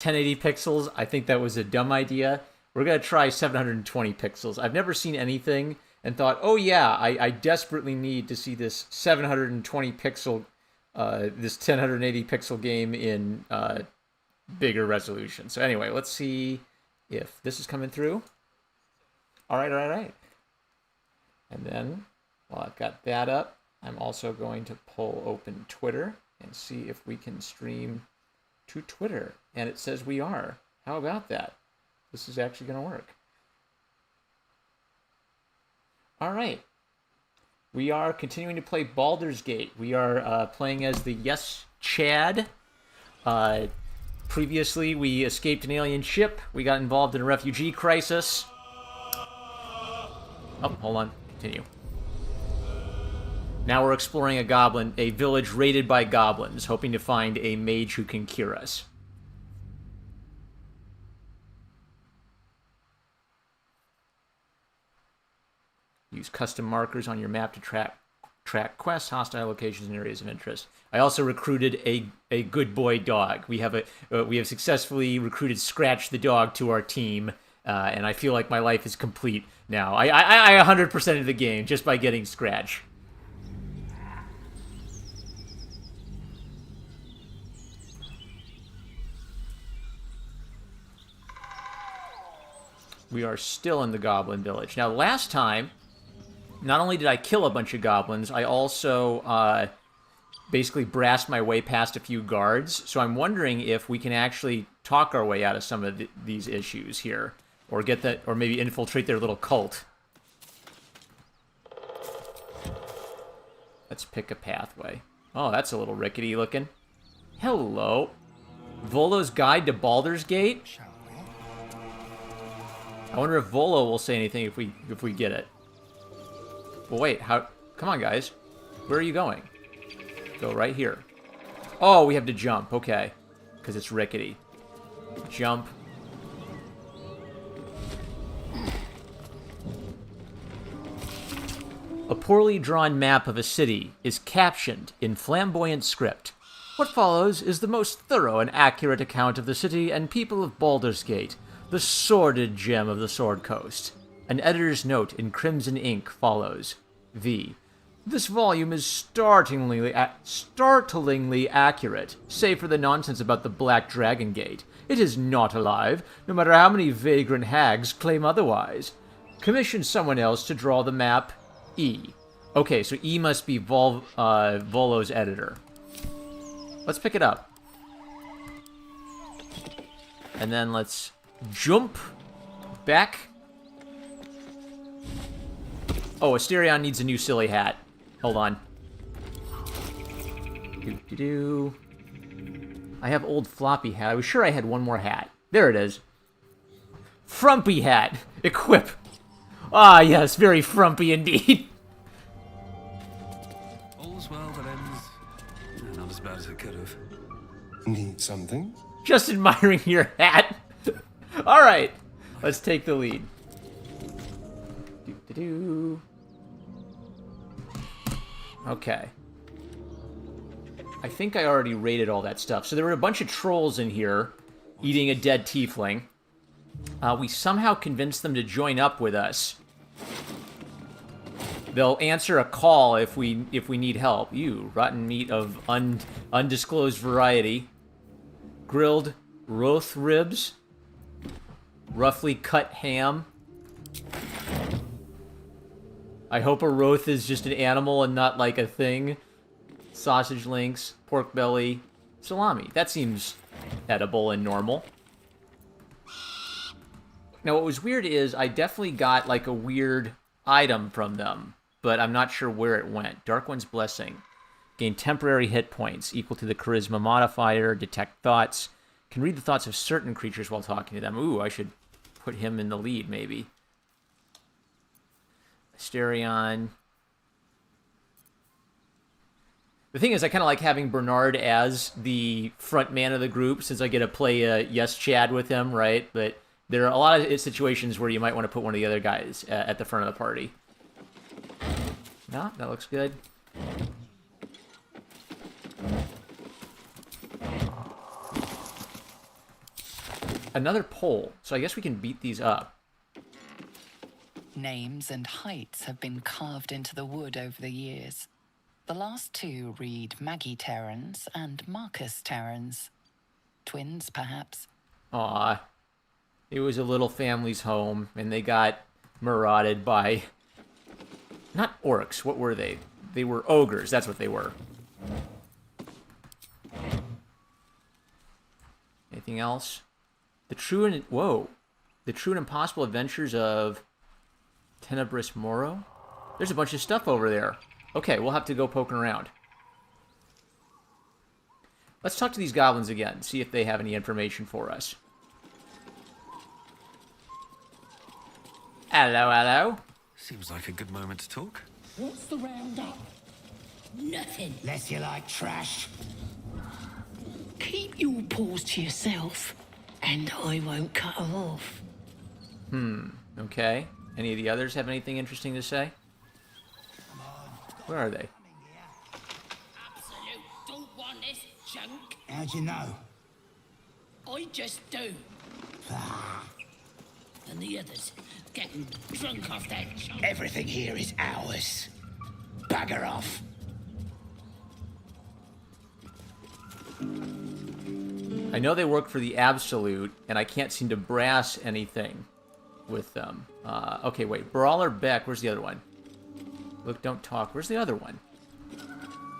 1080 pixels. I think that was a dumb idea. We're going to try 720 pixels. I've never seen anything and thought, oh yeah, I desperately need to see this 720 pixel, this 1080 pixel game in bigger resolution. So anyway, let's see if this is coming through. All right. And then, while I've got that up, I'm also going to pull open Twitter and see if we can stream to Twitter. And it says we are. How about that? This is actually going to work. All right. We are continuing to play Baldur's Gate. We are playing as the Yes Chad. Previously, we escaped an alien ship. We got involved in a refugee crisis. Oh, hold on. Continue. Now we're exploring a village raided by goblins, hoping to find a mage who can cure us. Use custom markers on your map to track quests, hostile locations, and areas of interest. I also recruited a good boy dog. We have successfully recruited Scratch the dog to our team, and I feel like my life is complete now. I 100%ed the game just by getting Scratch. We are still in the Goblin Village. Now, last time, not only did I kill a bunch of goblins, I also basically brassed my way past a few guards. So I'm wondering if we can actually talk our way out of some of these issues here, or or maybe infiltrate their little cult. Let's pick a pathway. Oh, that's a little rickety looking. Hello. Volo's Guide to Baldur's Gate? I wonder if Volo will say anything if we get it. Well, wait, how? Come on, guys. Where are you going? Go right here. Oh, we have to jump. Okay. Because it's rickety. Jump. A poorly drawn map of a city is captioned in flamboyant script. What follows is the most thorough and accurate account of the city and people of Baldur's Gate, the sordid gem of the Sword Coast. An editor's note in crimson ink follows. V. This volume is startlingly accurate, save for the nonsense about the Black Dragon Gate. It is not alive, no matter how many vagrant hags claim otherwise. Commission someone else to draw the map. E. Okay, so E must be Volo's editor. Let's pick it up. And then let's jump back. Oh, Asterion needs a new silly hat. Hold on. Doo-doo-doo. I have old floppy hat. I was sure I had one more hat. There it is. Frumpy hat. Equip. Ah, yes, very frumpy indeed. All's well that ends. Not as bad as it could have. Need something? Just admiring your hat. All right, let's take the lead. Doo-doo-doo. Okay. I think I already raided all that stuff. So there were a bunch of trolls in here eating a dead tiefling. We somehow convinced them to join up with us. They'll answer a call if we need help. Ew, rotten meat of undisclosed variety. Grilled roth ribs. Roughly cut ham. I hope a roth is just an animal and not like a thing. Sausage links, pork belly, salami. That seems edible and normal. Now, what was weird is I definitely got like a weird item from them, but I'm not sure where it went. Dark One's Blessing. Gain temporary hit points equal to the charisma modifier. Detect thoughts. Can read the thoughts of certain creatures while talking to them. Ooh, I should put him in the lead, maybe. Asterion. The thing is, I kind of like having Bernard as the front man of the group, since I get to play a Yes Chad with him, right? But there are a lot of situations where you might want to put one of the other guys at the front of the party. No, that looks good. another pole. So I guess we can beat these up. Names and heights have been carved into the wood over the years. The last two read Maggie Terrans and Marcus Terrans. Twins, perhaps. Aw. It was a little family's home, and they got marauded by... Not orcs, what were they? They were ogres, that's what they were. Anything else? The true and... Whoa. The true and impossible adventures of Tenebris Moro? There's a bunch of stuff over there. Okay, we'll have to go poking around. Let's talk to these goblins again, see if they have any information for us. Hello, hello. Seems like a good moment to talk. What's the roundup? Nothing. Less you like trash. Keep your paws to yourself, and I won't cut them off. Okay. Any of the others have anything interesting to say? Where are they? Absolute don't want this junk. How'd you know? I just do. And the others getting drunk off that junk. Everything here is ours. Bugger off. I know they work for the Absolute, and I can't seem to brass anything with them. Okay, wait. Brawler Beck. Where's the other one? Look, don't talk. Where's the other one?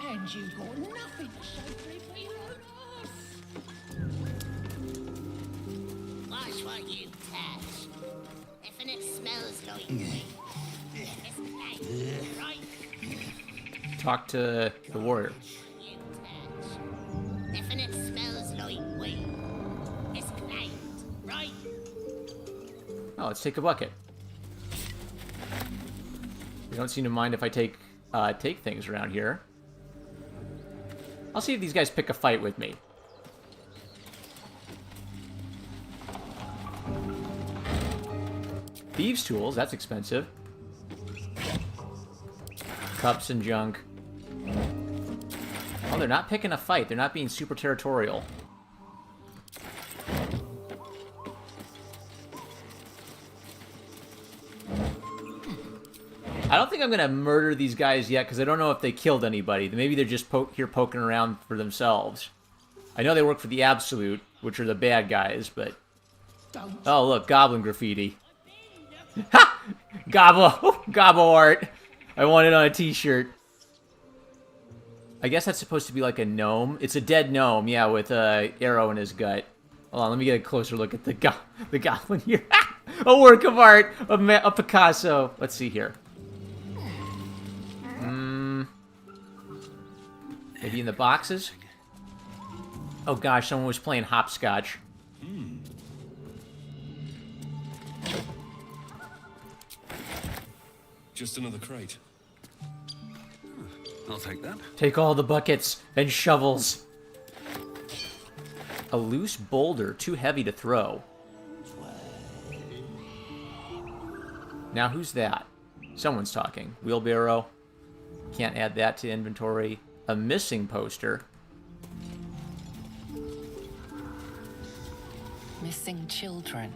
And you've got nothing to show for it but your own arse. Watch what you touch. If it smells like me, it's like, right? Talk to the warrior. You touch. If it smells like weed, it's claimed, right? Oh, let's take a bucket. They don't seem to mind if I take things around here. I'll see if these guys pick a fight with me. Thieves' tools, that's expensive. Cups and junk. Oh, they're not picking a fight. They're not being super territorial. I don't think I'm going to murder these guys yet, because I don't know if they killed anybody. Maybe they're just here poking around for themselves. I know they work for the Absolute, which are the bad guys, but... Oh, look, goblin graffiti. Ha! Gobble! Gobble art! I want it on a t-shirt. I guess that's supposed to be like a gnome. It's a dead gnome, yeah, with an arrow in his gut. Hold on, let me get a closer look at the goblin here. A work of art! A Picasso! Let's see here. Maybe in the boxes? Oh gosh, someone was playing hopscotch. Just another crate. I'll take that. Take all the buckets and shovels. A loose boulder, too heavy to throw. Now who's that? Someone's talking. Wheelbarrow. Can't add that to inventory. A missing poster. Missing children.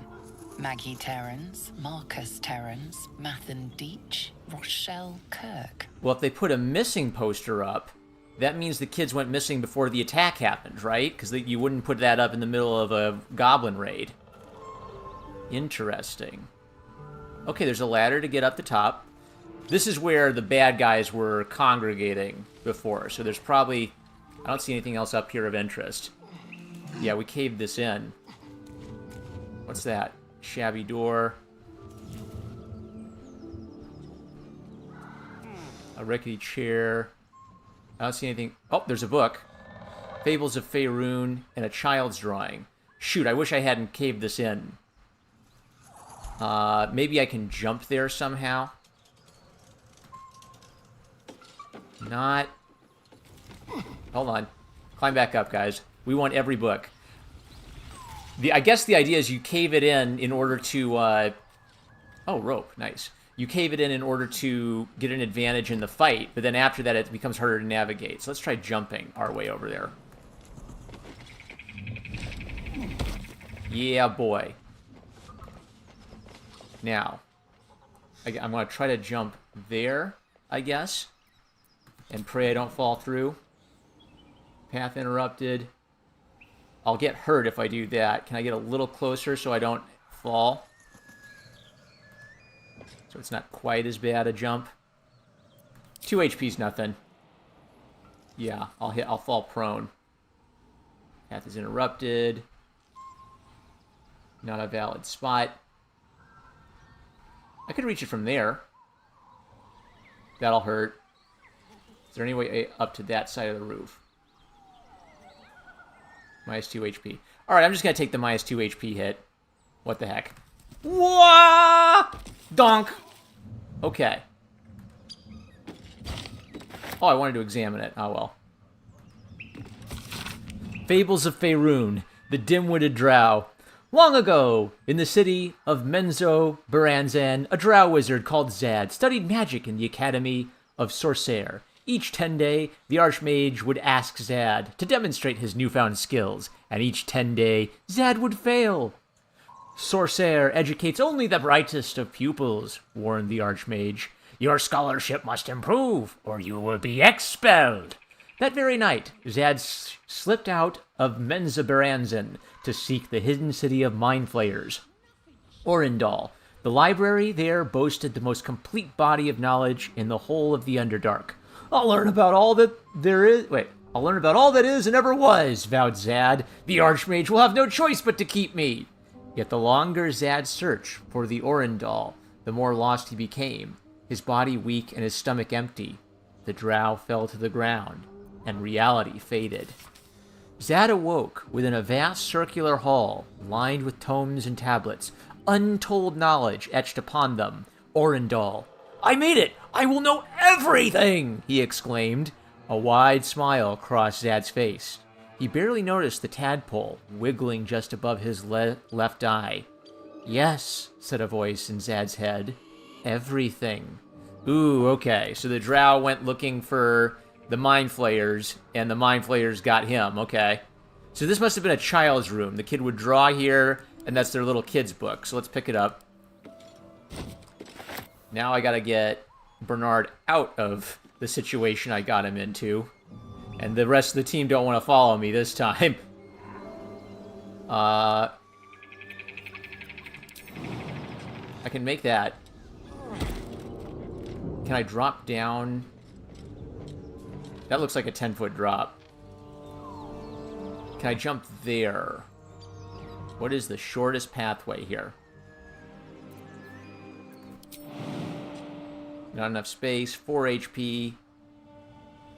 Maggie Terrans, Marcus Terrans, Mathan Deach, Rochelle Kirk. Well, if they put a missing poster up, that means the kids went missing before the attack happened, right? Because you wouldn't put that up in the middle of a goblin raid. Interesting. Okay, there's a ladder to get up the top. This is where the bad guys were congregating before, so there's probably... I don't see anything else up here of interest. Yeah, we caved this in. What's that? Shabby door. A rickety chair. I don't see anything... Oh, there's a book. Fables of Faerun and a child's drawing. Shoot, I wish I hadn't caved this in. Maybe I can jump there somehow. Not... Hold on. Climb back up, guys. We want every book. I guess the idea is you cave it in order to... Oh, rope. Nice. You cave it in order to get an advantage in the fight, but then after that it becomes harder to navigate. So let's try jumping our way over there. Yeah, boy. Now, I'm going to try to jump there, I guess. And pray I don't fall through. Path interrupted. I'll get hurt if I do that. Can I get a little closer so I don't fall? So it's not quite as bad a jump. 2 HP's nothing. Yeah, I'll fall prone. Path is interrupted. Not a valid spot. I could reach it from there. That'll hurt. Is there any way up to that side of the roof? Minus 2 HP. Alright, I'm just going to take the minus 2 HP hit. What the heck? Wah! Donk! Okay. Oh, I wanted to examine it. Oh, well. Fables of Faerun, the dim-witted drow. Long ago, in the city of Menzo Baranzan, a drow wizard called Zad studied magic in the Academy of Sorcerer. Each 10-day, the Archmage would ask Zad to demonstrate his newfound skills, and each 10-day, Zad would fail. Sorcerer educates only the brightest of pupils, warned the Archmage. Your scholarship must improve, or you will be expelled. That very night, Zad slipped out of Menzabaranzan to seek the hidden city of mind flayers, Orindal. The library there boasted the most complete body of knowledge in the whole of the Underdark. I'll learn about all that is and ever was, vowed Zad. The Archmage will have no choice but to keep me. Yet the longer Zad searched for the Orindal, the more lost he became. His body weak and his stomach empty. The drow fell to the ground, and reality faded. Zad awoke within a vast circular hall, lined with tomes and tablets, untold knowledge etched upon them. Orindal. I made it! I will know everything! He exclaimed. A wide smile crossed Zad's face. He barely noticed the tadpole wiggling just above his left eye. Yes, said a voice in Zad's head. Everything. Ooh, okay. So the drow went looking for the mind flayers, and the mind flayers got him. Okay. So this must have been a child's room. The kid would draw here, and that's their little kid's book. So let's pick it up. Now I gotta get Bernard out of the situation I got him into. And the rest of the team don't want to follow me this time. I can make that. Can I drop down? That looks like a 10-foot drop. Can I jump there? What is the shortest pathway here? Not enough space. 4 HP.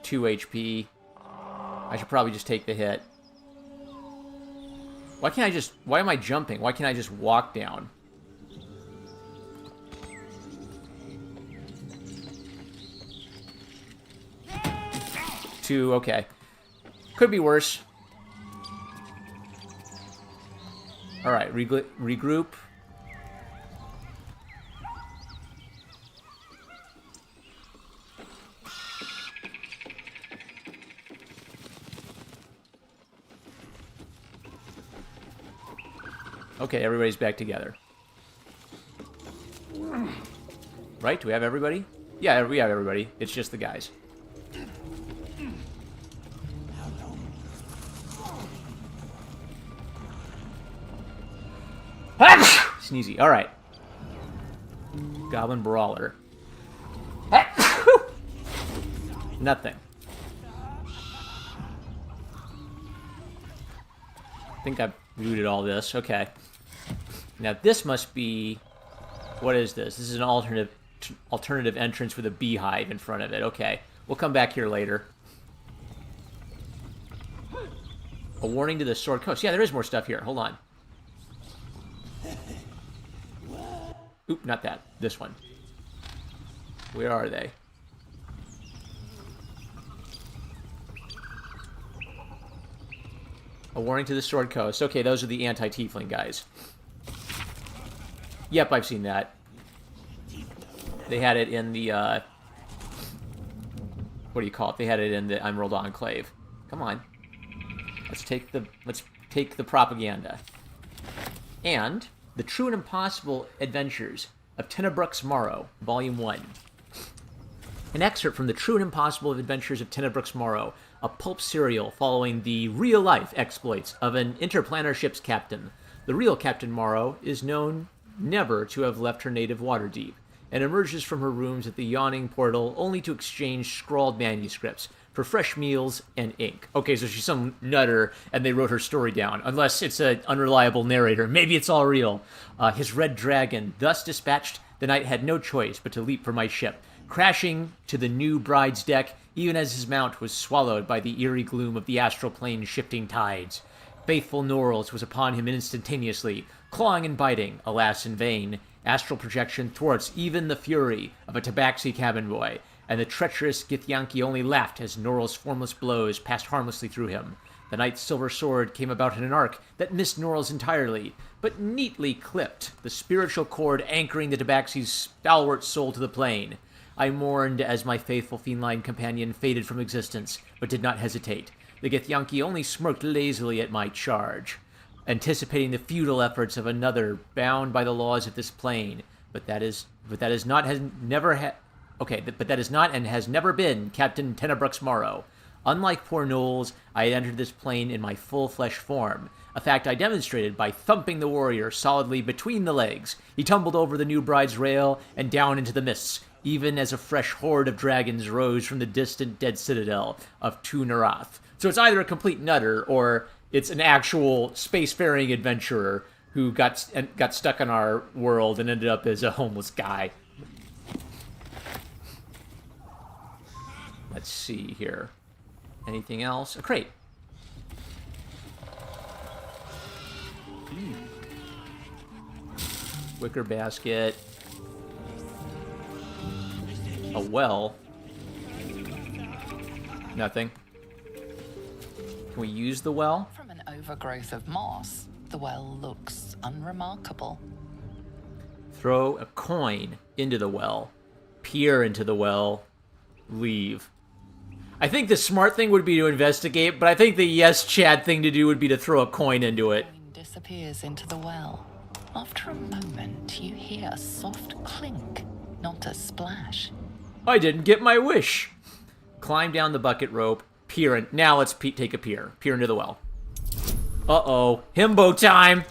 2 HP. I should probably just take the hit. Why am I jumping? Why can't I just walk down? Two, okay. Could be worse. Alright, regroup. Okay, everybody's back together. Right? Do we have everybody? Yeah, we have everybody. It's just the guys. Sneezy. All right. Goblin Brawler. Nothing. I think I've looted all this. Okay. Now this must be... What is this? This is an alternative entrance with a beehive in front of it. Okay. We'll come back here later. A warning to the Sword Coast. Yeah, there is more stuff here. Hold on. Oop, not that. This one. Where are they? A warning to the Sword Coast. Okay, those are the anti-tiefling guys. Yep, I've seen that. They had it in the, what do you call it? They had it in the Emerald Enclave. Come on. Let's take the propaganda. and The True and Impossible Adventures of Tenebrux Morrow, Volume 1. An excerpt from The True and Impossible Adventures of Tenebrux Morrow, a pulp serial following the real-life exploits of an interplanar ship's captain. The real Captain Morrow is known never to have left her native Waterdeep, and emerges from her rooms at the yawning portal only to exchange scrawled manuscripts for fresh meals and ink. Okay, so she's some nutter, and they wrote her story down. Unless it's an unreliable narrator. Maybe it's all real. His red dragon, thus dispatched, the knight had no choice but to leap for my ship, crashing to the new bride's deck, even as his mount was swallowed by the eerie gloom of the astral plane's shifting tides. Faithful Norls was upon him instantaneously, clawing and biting, alas in vain. Astral projection thwarts even the fury of a tabaxi cabin boy, and the treacherous Githyanki only laughed as Norl's formless blows passed harmlessly through him. The knight's silver sword came about in an arc that missed Norl's entirely, but neatly clipped the spiritual cord anchoring the tabaxi's stalwart soul to the plane. I mourned as my faithful feline companion faded from existence, but did not hesitate. The Githyanki only smirked lazily at my charge, anticipating the futile efforts of another bound by the laws of this plane. But that is not and has never been Captain Tenebrux Morrow. Unlike poor Knowles, I had entered this plane in my full flesh form, a fact I demonstrated by thumping the warrior solidly between the legs. He tumbled over the new bride's rail and down into the mists, even as a fresh horde of dragons rose from the distant dead citadel of Tu Narath. So it's either a complete nutter, or it's an actual spacefaring adventurer who got stuck in our world and ended up as a homeless guy. Let's see here. Anything else? A crate. Wicker basket. A well. Nothing. Can we use the well? From an overgrowth of moss, the well looks unremarkable. Throw a coin into the well. Peer into the well. Leave. I think the smart thing would be to investigate, but I think the yes, Chad thing to do would be to throw a coin into it. Coin disappears into the well. After a moment, you hear a soft clink, not a splash. I didn't get my wish. Climb down the bucket rope. Peer in. Now let's take a peer. Peer into the well. Uh-oh. Himbo time.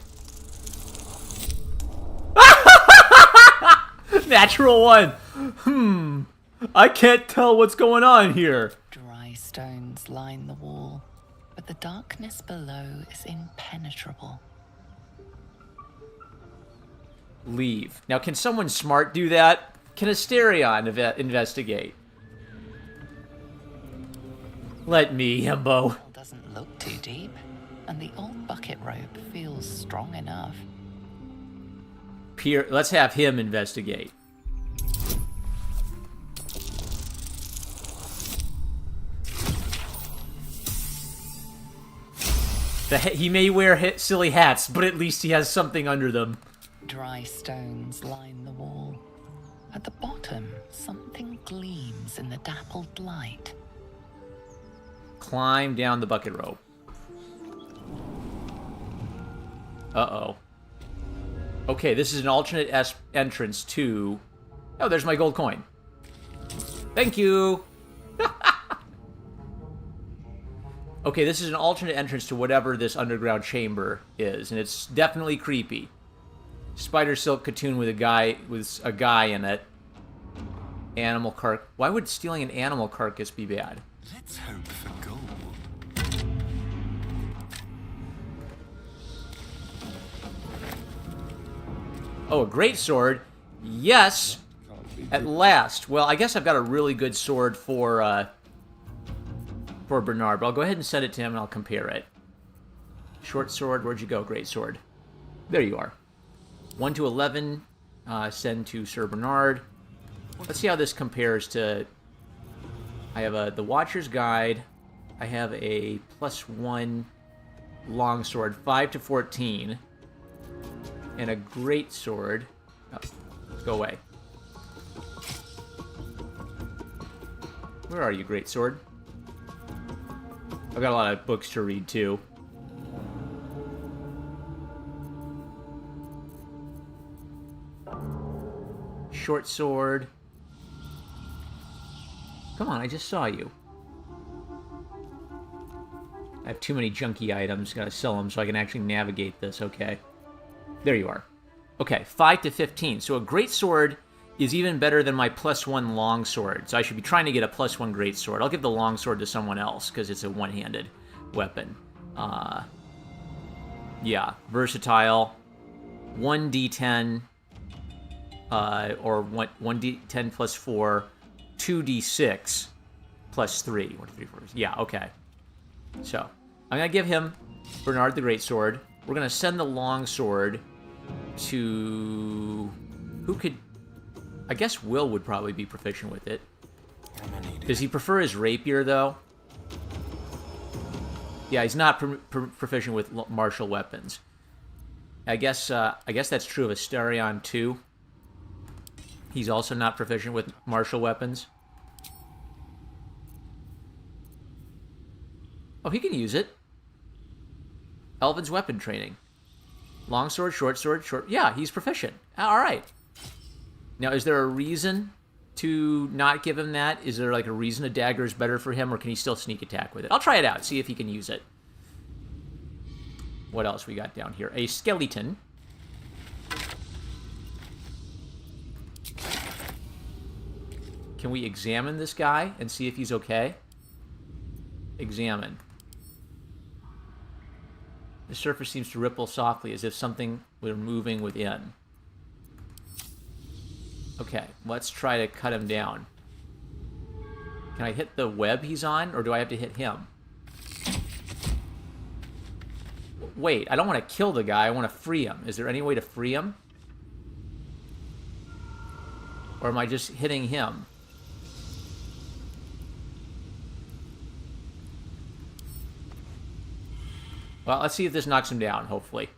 Natural one. I can't tell what's going on here. Dry stones line the wall, but the darkness below is impenetrable. Leave. Now, can someone smart do that? Can Asterion investigate? Let me, Himbo. Well, doesn't look too deep, and the old bucket rope feels strong enough. Peer. Let's have him investigate. He may wear silly hats, but at least he has something under them. Dry stones line the wall. At the bottom, something gleams in the dappled light. Climb down the bucket rope. Uh-oh. Okay, this is an alternate entrance to... Oh, there's my gold coin. Thank you! Okay, this is an alternate entrance to whatever this underground chamber is, and it's definitely creepy. Spider silk cocoon with a guy in it. Animal carcass. Why would stealing an animal carcass be bad? Let's hope for gold. Oh, a great sword. Yes. At last. Well, I guess I've got a really good sword for Bernard, but I'll go ahead and send it to him and I'll compare it. Short sword, where'd you go? Great sword. There you are. 1 to 11, send to Sir Bernard. Let's see how this compares to... I have the Watcher's Guide. I have a +1 longsword, 5 to 14. And a great sword. Oh, go away. Where are you, great sword? I've got a lot of books to read, too. Short sword. Come on, I just saw you. I have too many junky items. Gotta sell them so I can actually navigate this. Okay. There you are. Okay, 5 to 15. So a great sword is even better than my +1 long sword. So I should be trying to get a +1 great sword. I'll give the long sword to someone else because it's a one-handed weapon. Yeah, versatile. 1d10, or 1d10 plus 4, 2d6 plus 3. 1, 2, 3, 4. Yeah, okay. So, I'm going to give him Bernard the Greatsword. We're going to send the longsword to... Who could... I guess Will would probably be proficient with it. Does he prefer his rapier, though? Yeah, he's not proficient with martial weapons. I guess that's true of Asterion, too. He's also not proficient with martial weapons. Oh, he can use it. Elvin's weapon training. Long sword, short sword, short... Yeah, he's proficient. All right. Now, is there a reason to not give him that? Is there like a reason a dagger is better for him, or can he still sneak attack with it? I'll try it out, see if he can use it. What else we got down here? A skeleton. Can we examine this guy and see if he's okay? Examine. The surface seems to ripple softly as if something were moving within. Okay, let's try to cut him down. Can I hit the web he's on, or do I have to hit him? Wait, I don't want to kill the guy, I want to free him. Is there any way to free him? Or am I just hitting him? Well, let's see if this knocks him down, hopefully.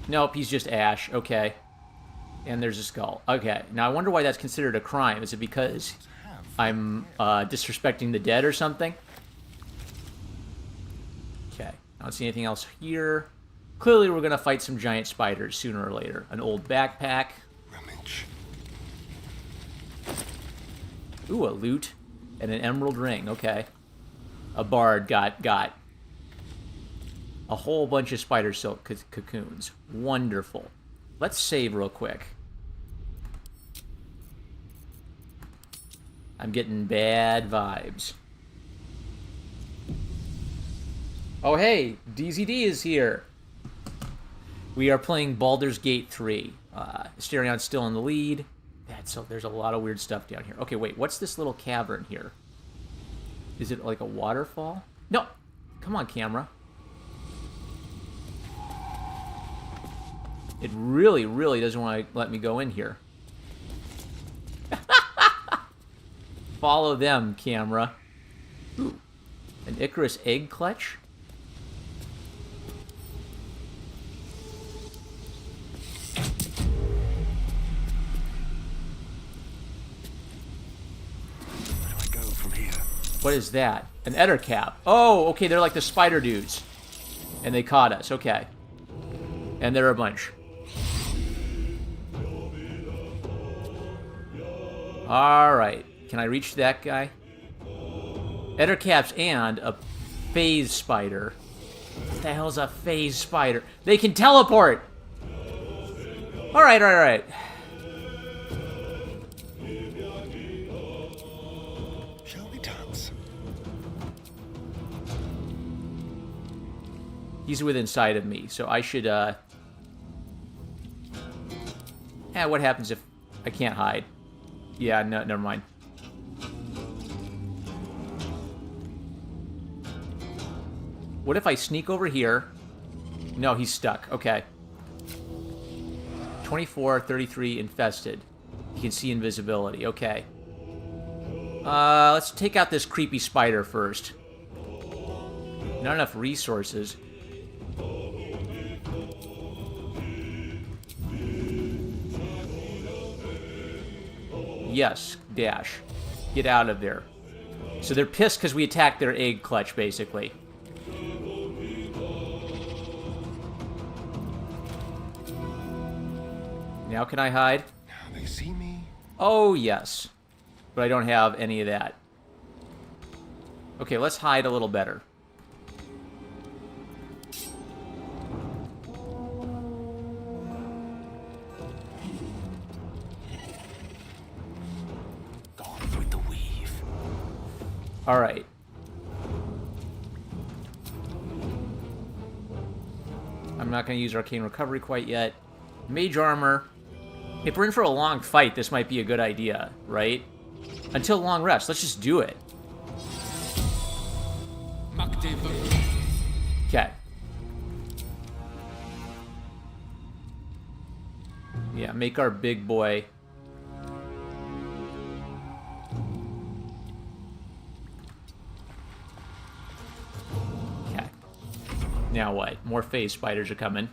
Nope, he's just ash. Okay. And there's a skull. Okay. Now, I wonder why that's considered a crime. Is it because I'm disrespecting the dead or something? Okay. I don't see anything else here. Clearly, we're going to fight some giant spiders sooner or later. An old backpack. Rummage. Ooh, a lute. And an emerald ring. Okay. A bard got a whole bunch of spider silk cocoons. Wonderful. Let's save real quick. I'm getting bad vibes. Oh, hey, DZD is here. We are playing Baldur's Gate 3. Asterion's still in the lead. There's a lot of weird stuff down here. Okay, wait, what's this little cavern here? Is it like a waterfall? No! Come on, camera. It really, really doesn't want to let me go in here. Follow them, camera. Ooh. An Icarus egg clutch? Where do I go from here? What is that? An Ettercap. Oh, okay, they're like the spider dudes. And they caught us, okay. And they're a bunch. Alright. Can I reach that guy? Ettercaps and a phase spider. What the hell's a phase spider? They can teleport! Alright, alright. Shall we dance? He's within sight of me, so I should, what happens if I can't hide? Yeah, no, never mind. What if I sneak over here? No, he's stuck. Okay. 24, 33, infested. You can see invisibility. Okay. Let's take out this creepy spider first. Not enough resources. Yes, dash. Get out of there. So they're pissed because we attacked their egg clutch, basically. Now can I hide? Now they see me. Oh, yes. But I don't have any of that. Okay, let's hide a little better. Gone with the weave. Alright. I'm not going to use Arcane Recovery quite yet. Mage Armor. If we're in for a long fight, this might be a good idea, right? Until long rest. Let's just do it. Okay. Yeah, make our big boy. Okay. Now what? More phase spiders are coming.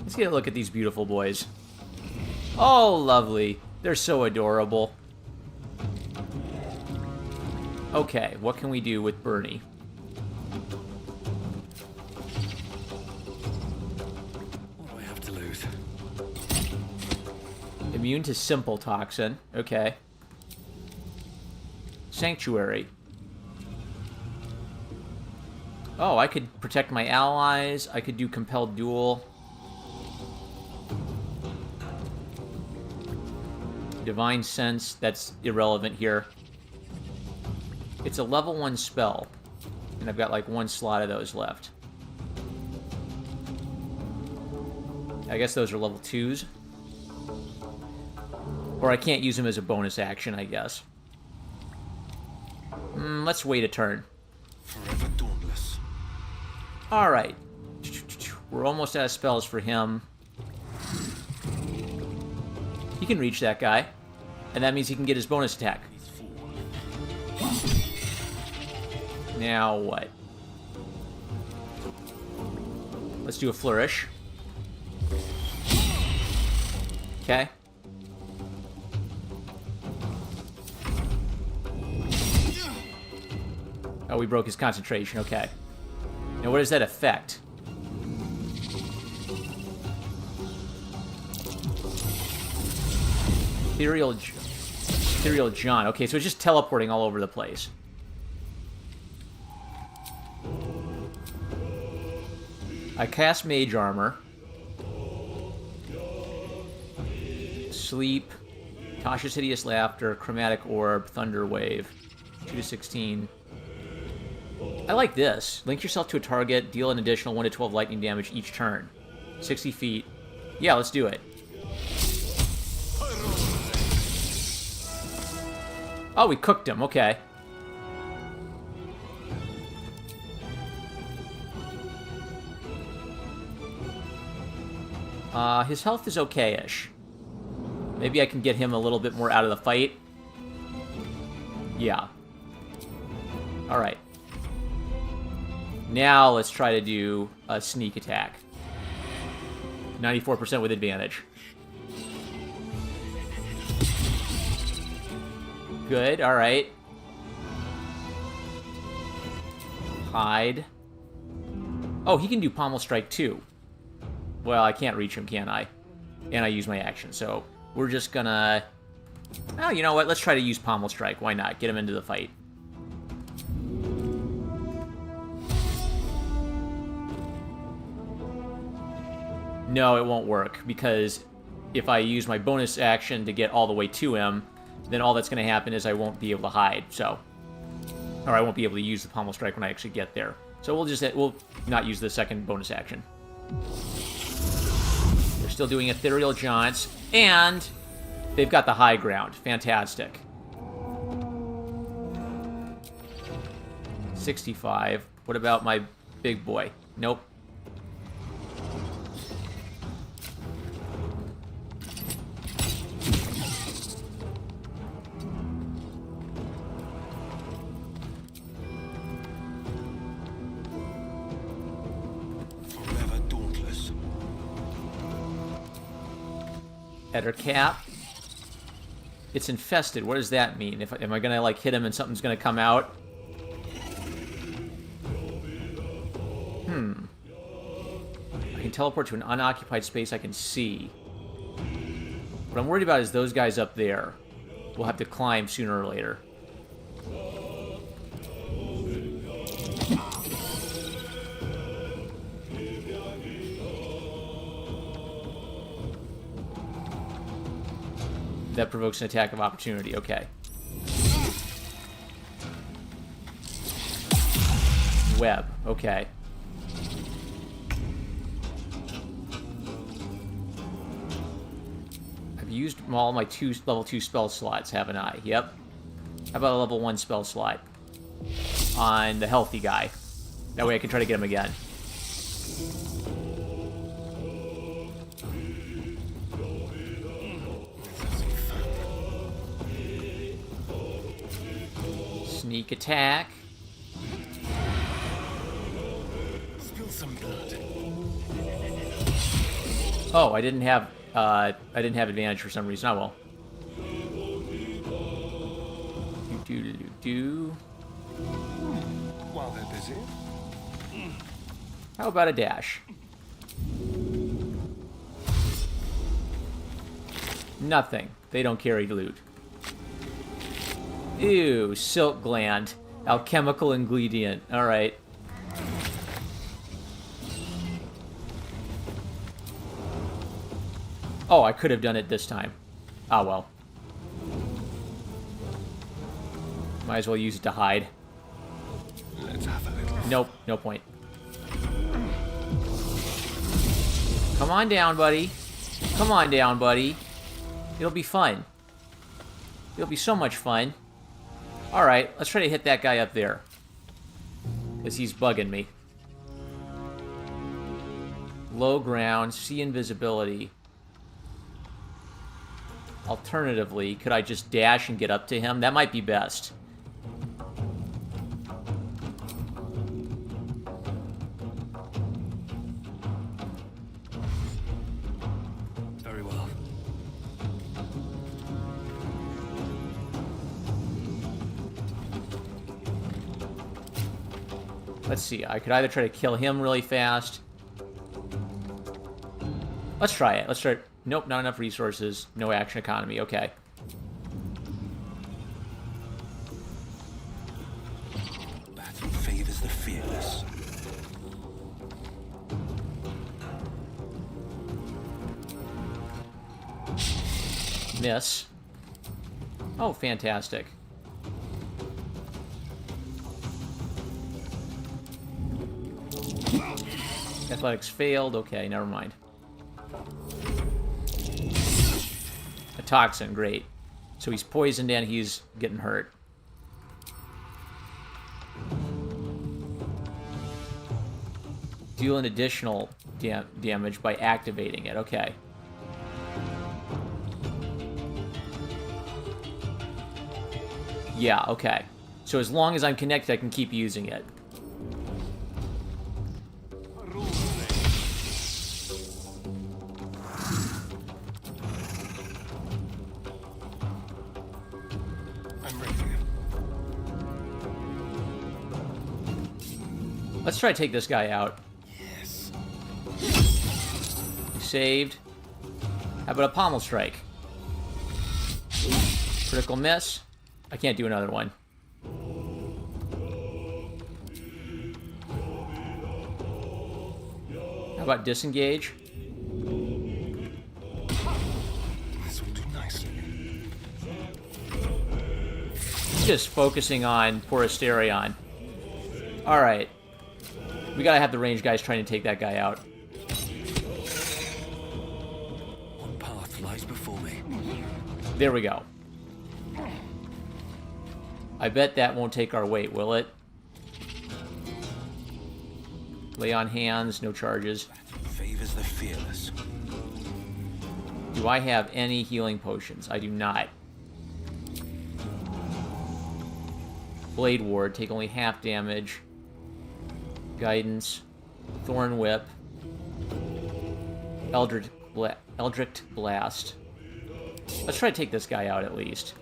Let's get a look at these beautiful boys. Oh, lovely. They're so adorable. Okay, what can we do with Bernie? What do I have to lose? Immune to simple toxin. Okay. Sanctuary. Oh, I could protect my allies. I could do compelled duel. Divine Sense. That's irrelevant here. It's a level 1 spell. And I've got like 1 slot of those left. I guess those are level 2s. Or I can't use them as a bonus action, I guess. Let's wait a turn. Forever dauntless. Alright. We're almost out of spells for him. He can reach that guy. And that means he can get his bonus attack. Now what? Let's do a flourish. Okay. Oh, we broke his concentration. Okay. Now what does that affect? Ethereal John. Okay, so it's just teleporting all over the place. I cast Mage Armor. Sleep. Tasha's Hideous Laughter. Chromatic Orb. Thunder Wave. 2 to 16. I like this. Link yourself to a target. Deal an additional 1 to 12 lightning damage each turn. 60 feet. Yeah, let's do it. Oh, we cooked him. Okay. His health is okay-ish. Maybe I can get him a little bit more out of the fight. Yeah. Alright. Now let's try to do a sneak attack. 94% with advantage. Good, alright. Hide. Oh, he can do Pommel Strike too. Well, I can't reach him, can I? And I use my action, so we're just gonna... Oh, you know what? Let's try to use Pommel Strike. Why not? Get him into the fight. No, it won't work, because if I use my bonus action to get all the way to him, then all that's going to happen is I won't be able to hide, so... Or I won't be able to use the Pommel Strike when I actually get there. So we'll not use the second bonus action. They're still doing Ethereal Jaunts, and they've got the high ground. Fantastic. 65. What about my big boy? Nope. Header cap. It's infested. What does that mean? Am I gonna like hit him and something's gonna come out? can teleport to an unoccupied space I can see. What I'm worried about is those guys up there. We'll have to climb sooner or later. That provokes an attack of opportunity. Okay. Web. Okay. I've used all my level 2 spell slots, haven't I? Yep. How about a level 1 spell slot on the healthy guy? That way I can try to get him again. Sneak attack. Spill some blood. Oh, I didn't have advantage for some reason. Oh well. Do. While they're busy. How about a dash? Nothing. They don't carry loot. Ew, silk gland. Alchemical ingredient. Alright. Oh, I could have done it this time. Ah, well. Might as well use it to hide. Let's have a little. Nope, no point. Come on down, buddy. Come on down, buddy. It'll be fun. It'll be so much fun. Alright, let's try to hit that guy up there. Because he's bugging me. Low ground, see invisibility. Alternatively, could I just dash and get up to him? That might be best. Very well. Let's see, I could either try to kill him really fast. Let's try it. Let's try it. Nope, not enough resources. No action economy. Okay. Battle favors the fearless. Miss. Oh, fantastic. Athletics failed. Okay, never mind. A toxin, great. So he's poisoned and he's getting hurt. Deal an additional damage by activating it. Okay. Yeah, okay. So as long as I'm connected, I can keep using it. I'm ready. Let's try to take this guy out. Yes. Saved. How about a pommel strike? Critical miss. I can't do another one. How about disengage? This will do nicely. Just focusing on poor Asterion. Alright. We gotta have the range guys trying to take that guy out. What path lies before me? There we go. I bet that won't take our weight, will it? Lay on hands, no charges. Favors the fearless. Do I have any healing potions? I do not. Blade Ward, take only half damage. Guidance. Thorn Whip. Eldritch Blast. Let's try to take this guy out at least.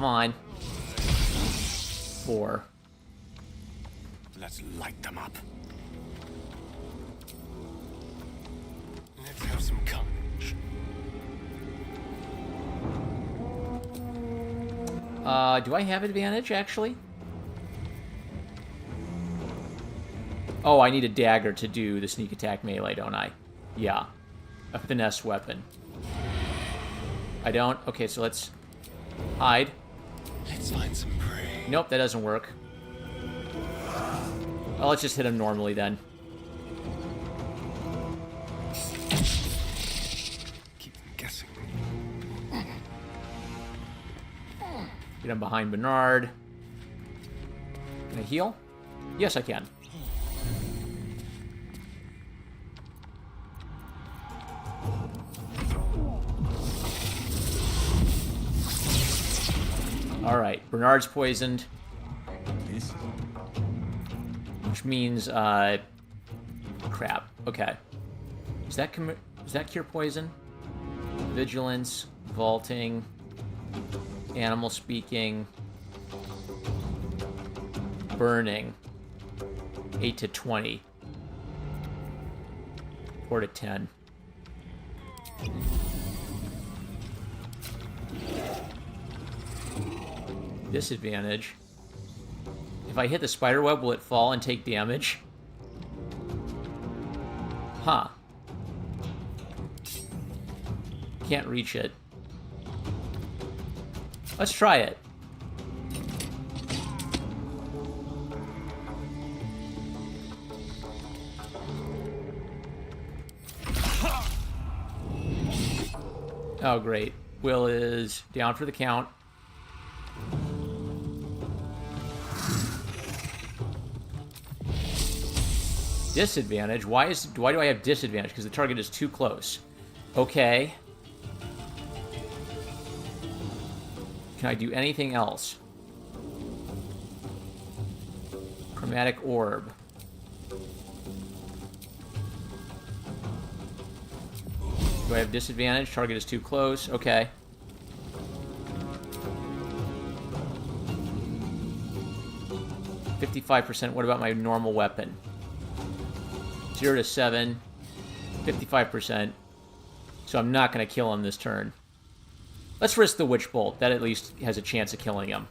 on. 4. Let's light them up. Let's have some carnage. Do I have advantage, actually? Oh, I need a dagger to do the sneak attack melee, don't I? Yeah. A finesse weapon. I don't? Okay, so let's hide. Let's find some prey. Nope, that doesn't work. Oh, let's just hit him normally then. Keep them guessing. Get him behind Bernard. Can I heal? Yes, I can. Alright, Bernard's poisoned. Which means, crap. Okay. Does that cure poison? Vigilance, vaulting, animal speaking, burning. 8 to 20. 4 to 10. Disadvantage. If I hit the spider web, will it fall and take damage? Huh. Can't reach it. Let's try it. Oh, great. Will is down for the count. Disadvantage? Why do I have disadvantage? Because the target is too close. Okay. Can I do anything else? Chromatic orb. Do I have disadvantage? Target is too close. Okay. %. What about my normal weapon? 0 to 7. 55%. So I'm not going to kill him this turn. Let's risk the Witch Bolt. That at least has a chance of killing him.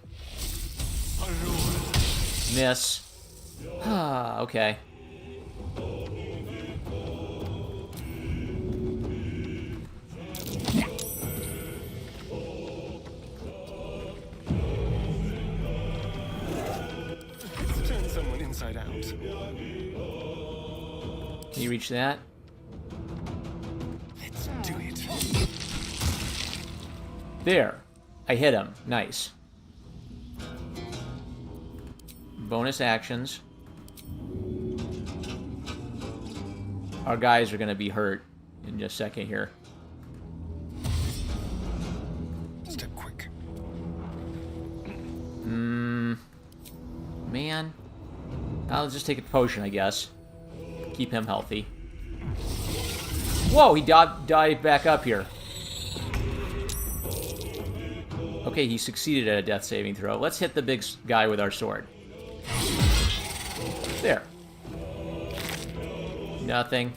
Miss. Ah, okay. Let's turn someone inside out. Can you reach that? Let's do it. There. I hit him. Nice. Bonus actions. Our guys are going to be hurt in just a second here. Step quick. Man. I'll just take a potion, I guess. Keep him healthy. Whoa, he dived back up here. Okay, he succeeded at a death saving throw. Let's hit the big guy with our sword. There. Nothing.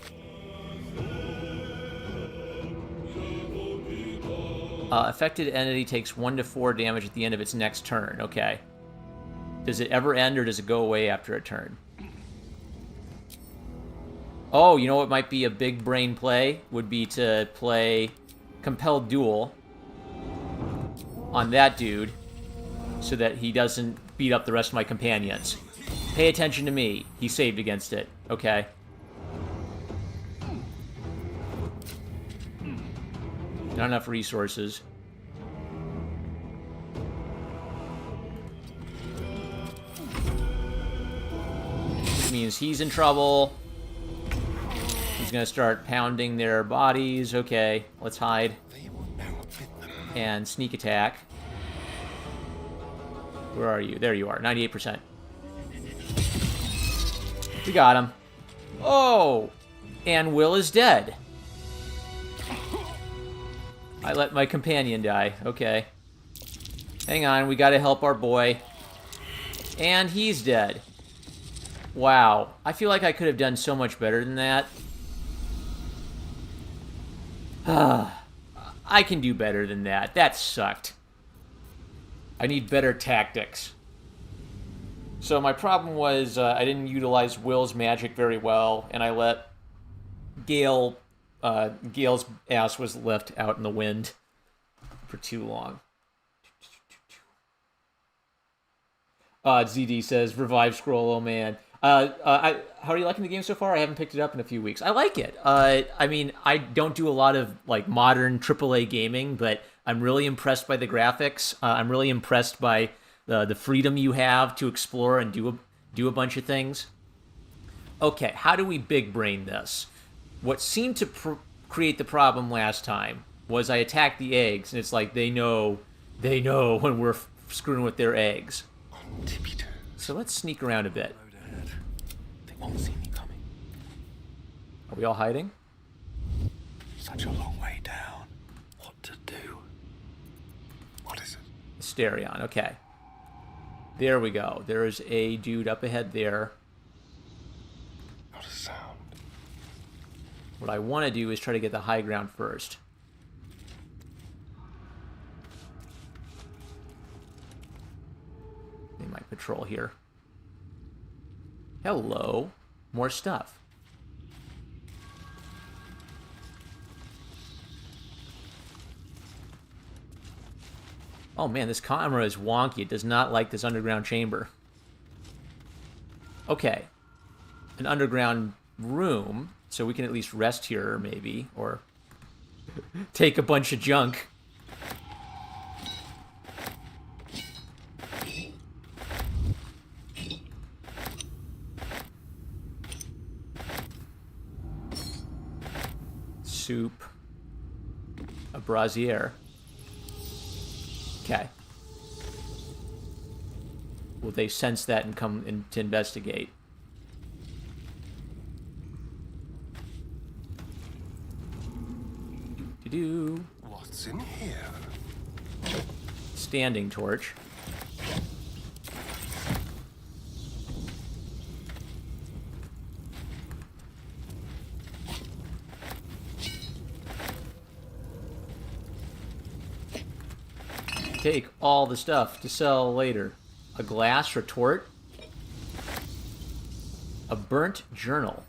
Affected entity takes 1 to 4 damage at the end of its next turn. Okay. Does it ever end, or does it go away after a turn? Oh, you know what might be a big brain play? Would be to play Compelled Duel on that dude so that he doesn't beat up the rest of my companions. Pay attention to me. He saved against it. Okay. Not enough resources. Which means he's in trouble. He's gonna start pounding their bodies. Okay, let's hide. They will now bid them. And sneak attack. Where are you? There you are. 98%. We got him. Oh! And Will is dead. I let my companion die. Okay. Hang on, we gotta help our boy. And he's dead. Wow. I feel like I could have done so much better than that. I can do better than that. That sucked. I need better tactics. So my problem was I didn't utilize Will's magic very well, and I let Gale's ass was left out in the wind for too long. ZD says, revive scroll, oh man. How are you liking the game so far? I haven't picked it up in a few weeks. I like it. I mean, I don't do a lot of like modern AAA gaming, but I'm really impressed by the graphics. I'm really impressed by the freedom you have to explore and do a bunch of things. Okay, how do we big brain this? What seemed to create the problem last time was I attacked the eggs, and it's like they know when we're screwing with their eggs. On tippy toes. So let's sneak around a bit. They won't see me coming. Are we all hiding? Such a long way down. What to do? What is it? Asterion, okay. There we go. There is a dude up ahead there. Not a sound. What I want to do is try to get the high ground first. They might patrol here. Hello. More stuff. Oh man, this camera is wonky. It does not like this underground chamber. Okay. An underground room, so we can at least rest here, maybe, or take a bunch of junk. Soup. A brazier. Okay. Will they sense that and come in to investigate? Do-do. What's in here? Standing torch. Take all the stuff to sell later. A glass retort. A burnt journal.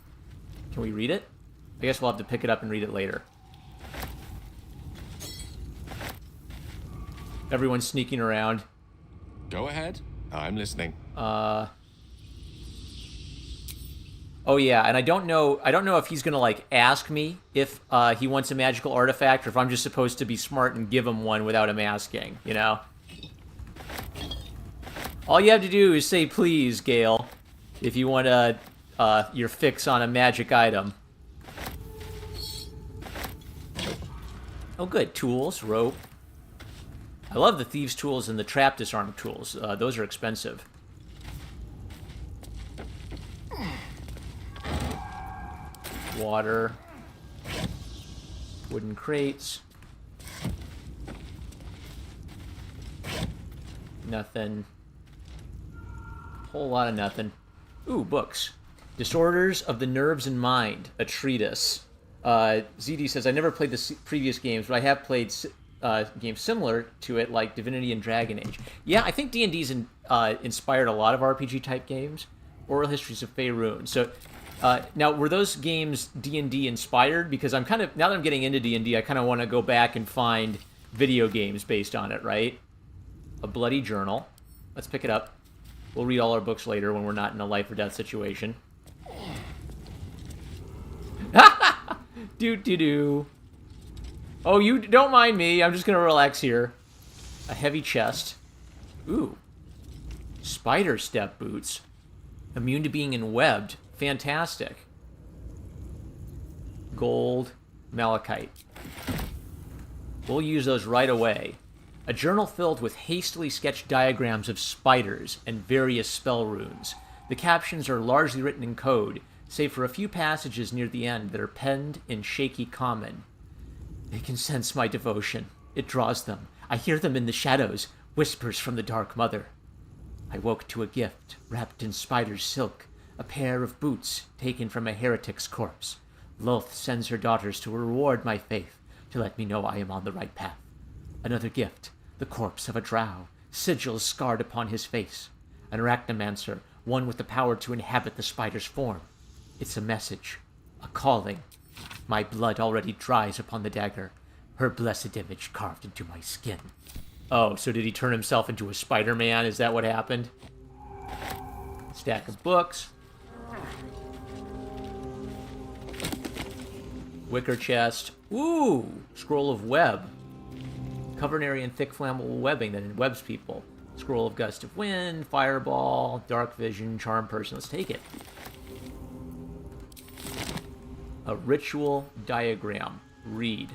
Can we read it? I guess we'll have to pick it up and read it later. Everyone's sneaking around. Go ahead. I'm listening. Oh yeah, and I don't know if he's gonna like ask me if he wants a magical artifact, or if I'm just supposed to be smart and give him one without him asking, you know? All you have to do is say please, Gale, if you want your fix on a magic item. Oh good, tools, rope. I love the thieves' tools and the trap disarm tools. Those are expensive. Water. Wooden crates. Nothing. Whole lot of nothing. Ooh, books. Disorders of the Nerves and Mind, a treatise. ZD says, I never played the previous games, but I have played games similar to it, like Divinity and Dragon Age. Yeah, I think D&D's inspired a lot of RPG-type games. Oral Histories of Faerun. So, now, were those games D&D inspired? Because I'm kind of, now that I'm getting into D&D, I kind of want to go back and find video games based on it, right? A bloody journal. Let's pick it up. We'll read all our books later when we're not in a life or death situation. Do. Oh, you don't mind me. I'm just going to relax here. A heavy chest. Ooh. Spider step boots. Immune to being enwebbed. Fantastic. Gold. Malachite. We'll use those right away. A journal filled with hastily sketched diagrams of spiders and various spell runes. The captions are largely written in code, save for a few passages near the end that are penned in shaky common. They can sense my devotion. It draws them. I hear them in the shadows, whispers from the Dark Mother. I woke to a gift wrapped in spider's silk, a pair of boots taken from a heretic's corpse. Lolth sends her daughters to reward my faith, to let me know I am on the right path. Another gift, the corpse of a drow, sigils scarred upon his face. An arachnomancer, one with the power to inhabit the spider's form. It's a message, a calling. My blood already dries upon the dagger, her blessed image carved into my skin. Oh, so did he turn himself into a Spider-Man? Is that what happened? Stack of books. Wicker chest. Ooh! Scroll of web. Cover an area in thick flammable webbing that webs people. Scroll of gust of wind, fireball, dark vision, charm person. Let's take it. A ritual diagram. Read.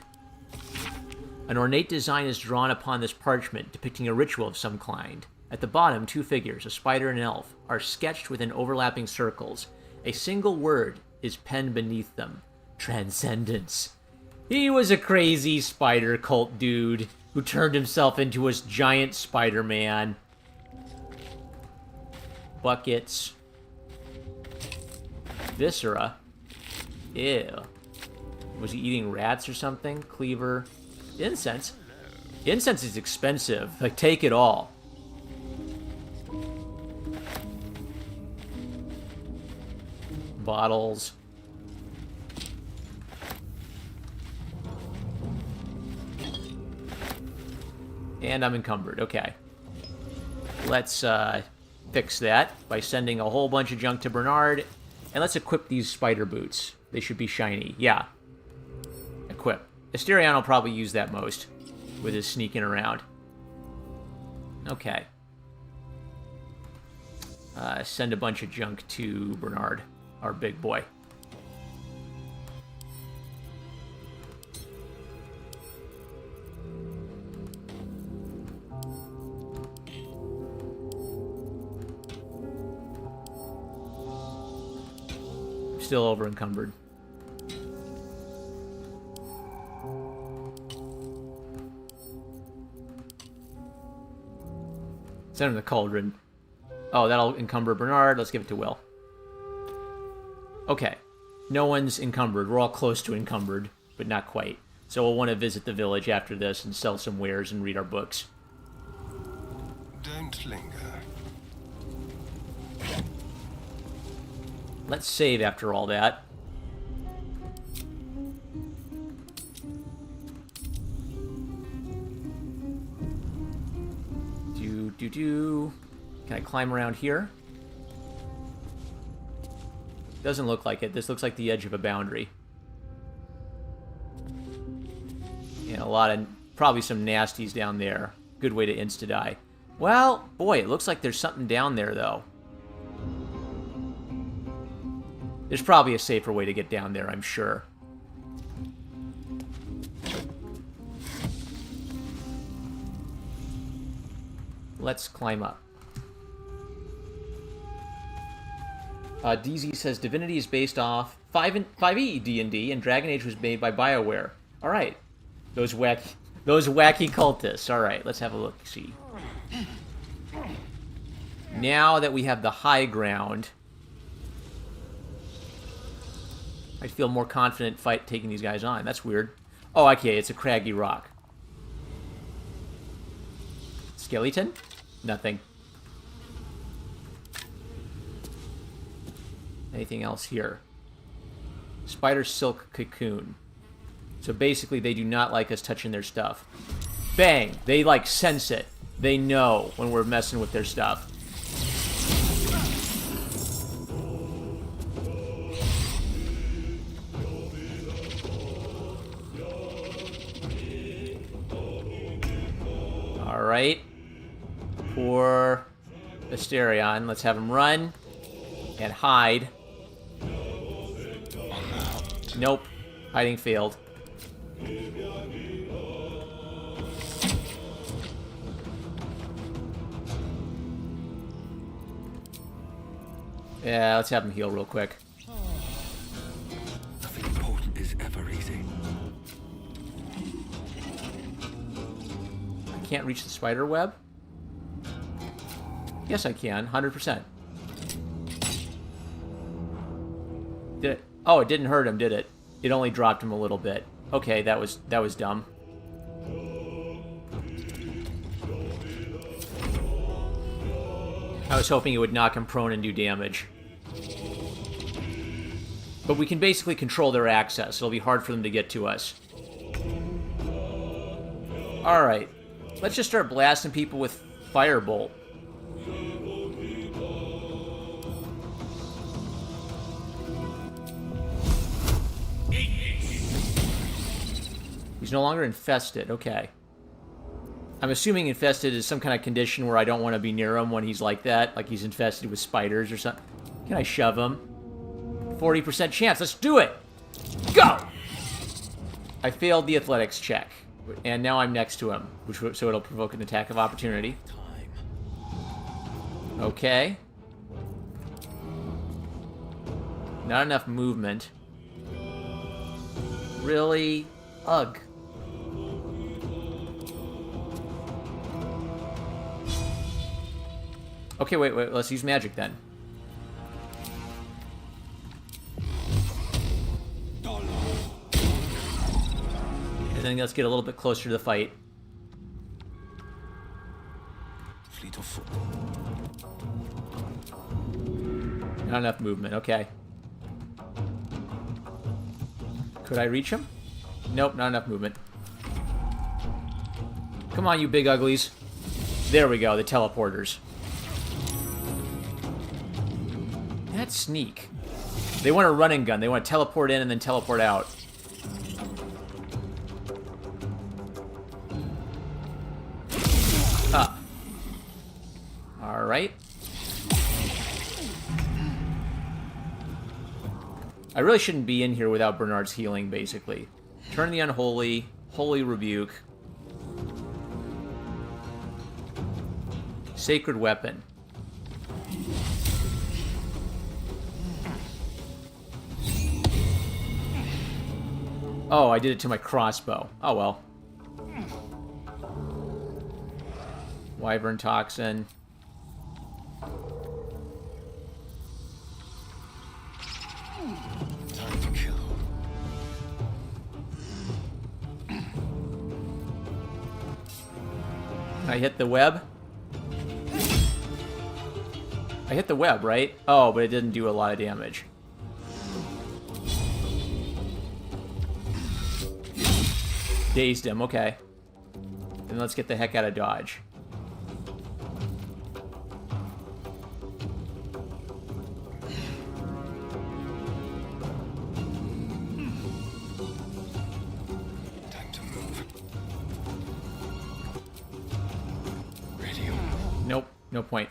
An ornate design is drawn upon this parchment depicting a ritual of some kind. At the bottom, two figures, a spider and an elf, are sketched within overlapping circles. A single word is penned beneath them. Transcendence. He was a crazy spider cult dude who turned himself into a giant Spider-Man. Buckets. Viscera. Ew. Was he eating rats or something? Cleaver. Incense. Incense is expensive. Like, take it all. Bottles. And I'm encumbered. Okay. Let's fix that by sending a whole bunch of junk to Bernard. And let's equip these spider boots. They should be shiny. Yeah. Equip. Asterion will probably use that most with his sneaking around. Okay. Send a bunch of junk to Bernard, our big boy. Still over encumbered. Send him the cauldron. Oh, that'll encumber Bernard. Let's give it to Will. Okay. No one's encumbered. We're all close to encumbered, but not quite. So we'll want to visit the village after this and sell some wares and read our books. Don't linger. Let's save after all that. Can I climb around here? Doesn't look like it. This looks like the edge of a boundary. And a lot of, probably some nasties down there. Good way to insta-die. Well, boy, it looks like there's something down there, though. There's probably a safer way to get down there, I'm sure. Let's climb up. DZ says Divinity is based off 5e D&D, and Dragon Age was made by BioWare. All right, those wacky cultists. All right, let's have a look. See. Now that we have the high ground, I feel more confident taking these guys on. That's weird. Oh, okay, it's a craggy rock. Skeleton? Nothing. Anything else here? Spider silk cocoon. So basically, they do not like us touching their stuff. Bang! They, like, sense it. They know when we're messing with their stuff. Alright. Poor Asterion. Let's have him run and hide. Nope. Hiding failed. Yeah, let's have him heal real quick. Nothing important is ever easy. I can't reach the spider web? Yes, I can. 100%. Did it? Oh, it didn't hurt him, did it? It only dropped him a little bit. Okay, that was dumb. I was hoping it would knock him prone and do damage. But we can basically control their access. It'll be hard for them to get to us. Alright. Let's just start blasting people with Firebolt. He's no longer infested. Okay. I'm assuming infested is some kind of condition where I don't want to be near him when he's like that. Like he's infested with spiders or something. Can I shove him? 40% chance. Let's do it! Go! I failed the athletics check. And now I'm next to him. So it'll provoke an attack of opportunity. Okay. Not enough movement. Really? Ugh. Okay, wait, let's use magic then. And then let's get a little bit closer to the fight. Fleet of foot. Not enough movement, okay. Could I reach him? Nope, not enough movement. Come on, you big uglies. There we go, the teleporters. That's sneak. They want a running gun. They want to teleport in and then teleport out. Ah. Alright. I really shouldn't be in here without Bernard's healing, basically. Turn the Unholy. Holy Rebuke. Sacred Weapon. Oh, I did it to my crossbow. Oh, well. Wyvern Toxin. Time to kill. I hit the web. I hit the web, right? Oh, but it didn't do a lot of damage. Dazed him, okay. Then let's get the heck out of Dodge. Time to move. Radio. Nope, no point.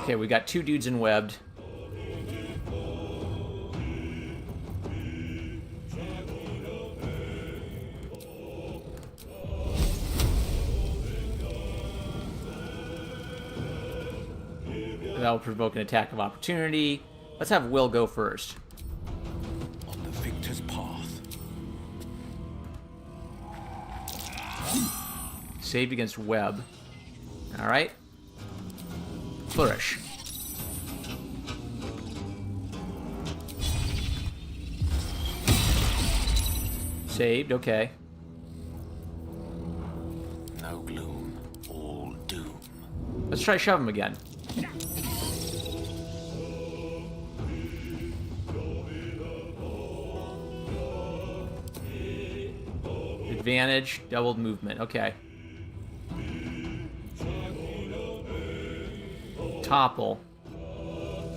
Okay, we got two dudes in webbed. That'll provoke an attack of opportunity. Let's have Will go first. On the victor's path. Saved against web. Alright. Flourish. Saved, okay. No gloom, all doom. Let's try shove him again. Advantage, doubled movement, okay. Topple.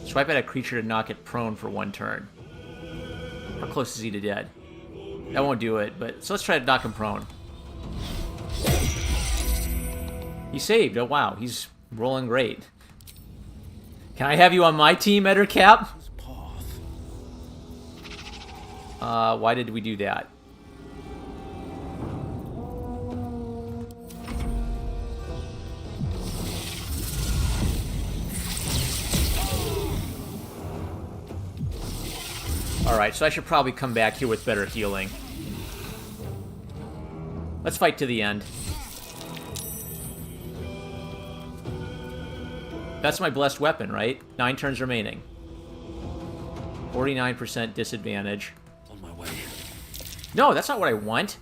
Swipe at a creature to knock it prone for 1 turn. How close is he to dead? That won't do it, but so let's try to knock him prone. He saved. Oh wow, he's rolling great. Can I have you on my team, Ettercap? Why did we do that? Alright, so I should probably come back here with better healing. Let's fight to the end. That's my blessed weapon, right? 9 turns remaining. 49% disadvantage. On my way. No, that's not what I want.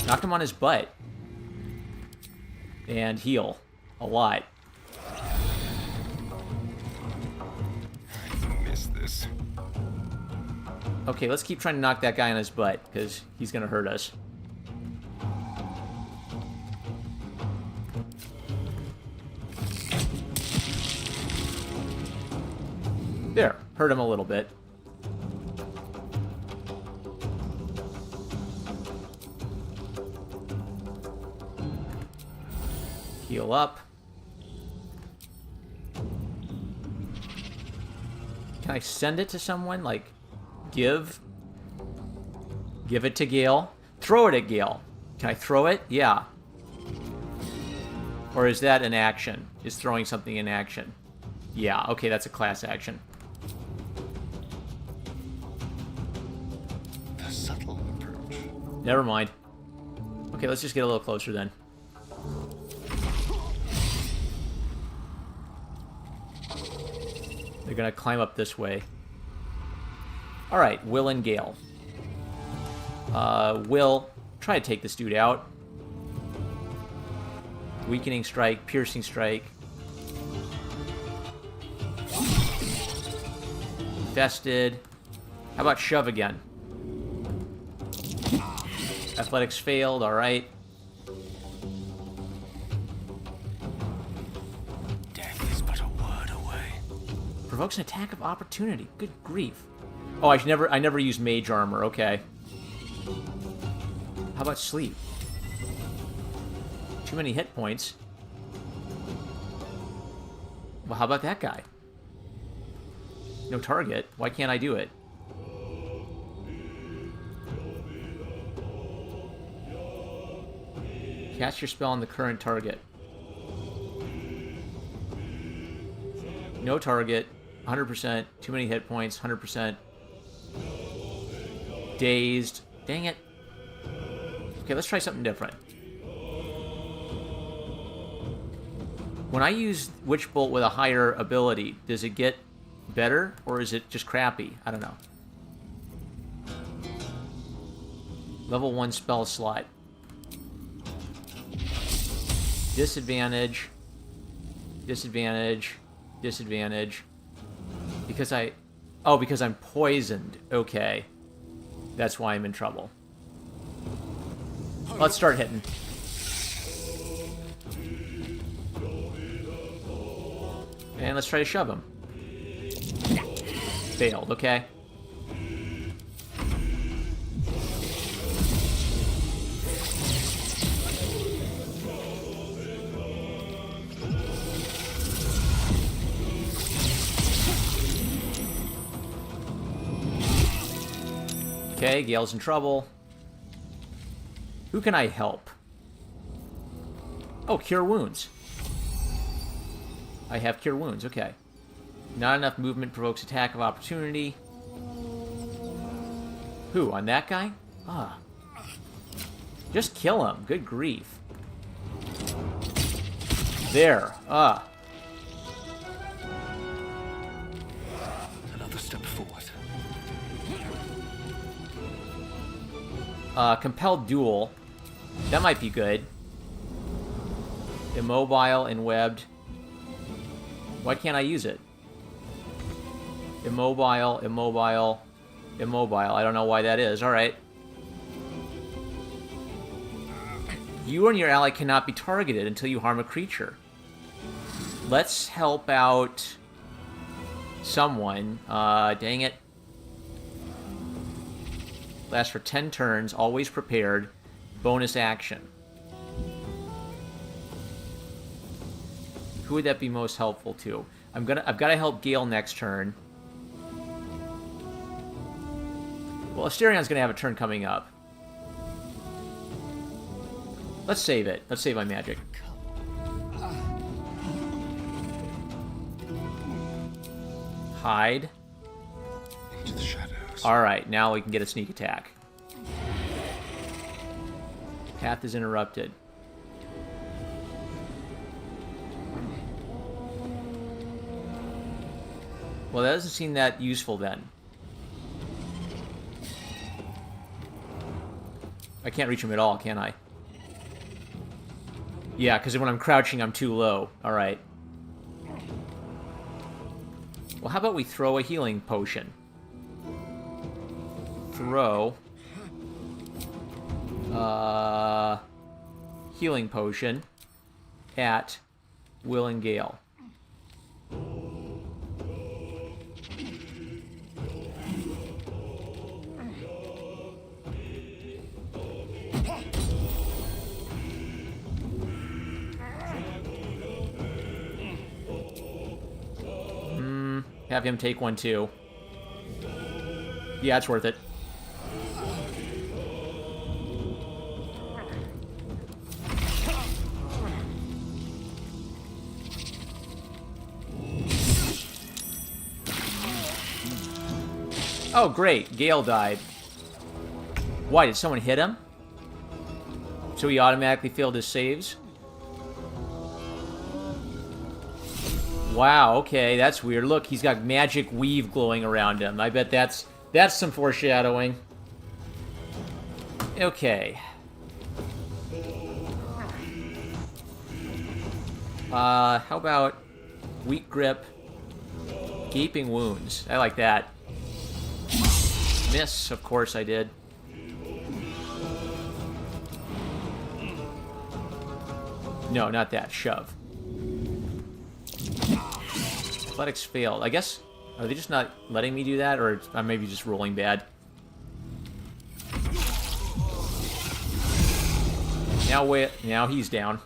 Knock him on his butt. And heal. A lot. Miss this. Okay, let's keep trying to knock that guy on his butt, because he's going to hurt us. There, hurt him a little bit. Heal up. Can I send it to someone? Like, give? Give it to Gale. Throw it at Gale. Can I throw it? Yeah. Or is that an action? Is throwing something in action? Yeah, okay, that's a class action. The subtle approach. Never mind. Okay, let's just get a little closer then. They're gonna climb up this way. Alright, Will and Gale. Will, try to take this dude out. Weakening strike, piercing strike. Infested. How about shove again? Athletics failed, alright. Death is but a word away. Provokes an attack of opportunity. Good grief. Oh, I never used mage armor, okay. How about sleep? Too many hit points. Well, how about that guy? No target. Why can't I do it? Cast your spell on the current target. No target. 100%. Too many hit points. 100%. Dazed. Dang it. Okay, let's try something different. When I use Witch Bolt with a higher ability, does it get better, or is it just crappy? I don't know. Level 1 spell slot. Disadvantage. Disadvantage. Disadvantage. Because I... Oh, because I'm poisoned. Okay. That's why I'm in trouble. Let's start hitting. And let's try to shove him. Failed, okay. Okay, Gale's in trouble. Who can I help? Oh, Cure Wounds. I have Cure Wounds, okay. Not enough movement provokes attack of opportunity. Who, on that guy? Ah. Just kill him, good grief. There, ah. Another step forward. Compelled Duel. That might be good. Immobile and webbed. Why can't I use it? Immobile, immobile, immobile. I don't know why that is. Alright. You and your ally cannot be targeted until you harm a creature. Let's help out someone. Dang it. Lasts for 10 turns, always prepared. Bonus action. Who would that be most helpful to? I've got to help Gale next turn. Well, Asterion's going to have a turn coming up. Let's save it. Let's save my magic. Hide. Into the shadows. Alright, now we can get a sneak attack. Path is interrupted. Well, that doesn't seem that useful then. I can't reach him at all, can I? Yeah, because when I'm crouching, I'm too low. Alright. Well, how about we throw a healing potion? Throw... healing potion at Will and Gale. Have him take one too. Yeah, it's worth it. Oh, great. Gale died. Why, did someone hit him? So he automatically failed his saves? Wow, okay, that's weird. Look, he's got magic weave glowing around him. I bet that's some foreshadowing. Okay. How about weak grip, gaping wounds? I like that. Miss, of course I did. No, not that. Shove. Athletics failed. I guess, are they just not letting me do that, or I'm maybe just rolling bad? Now wait. Now he's down.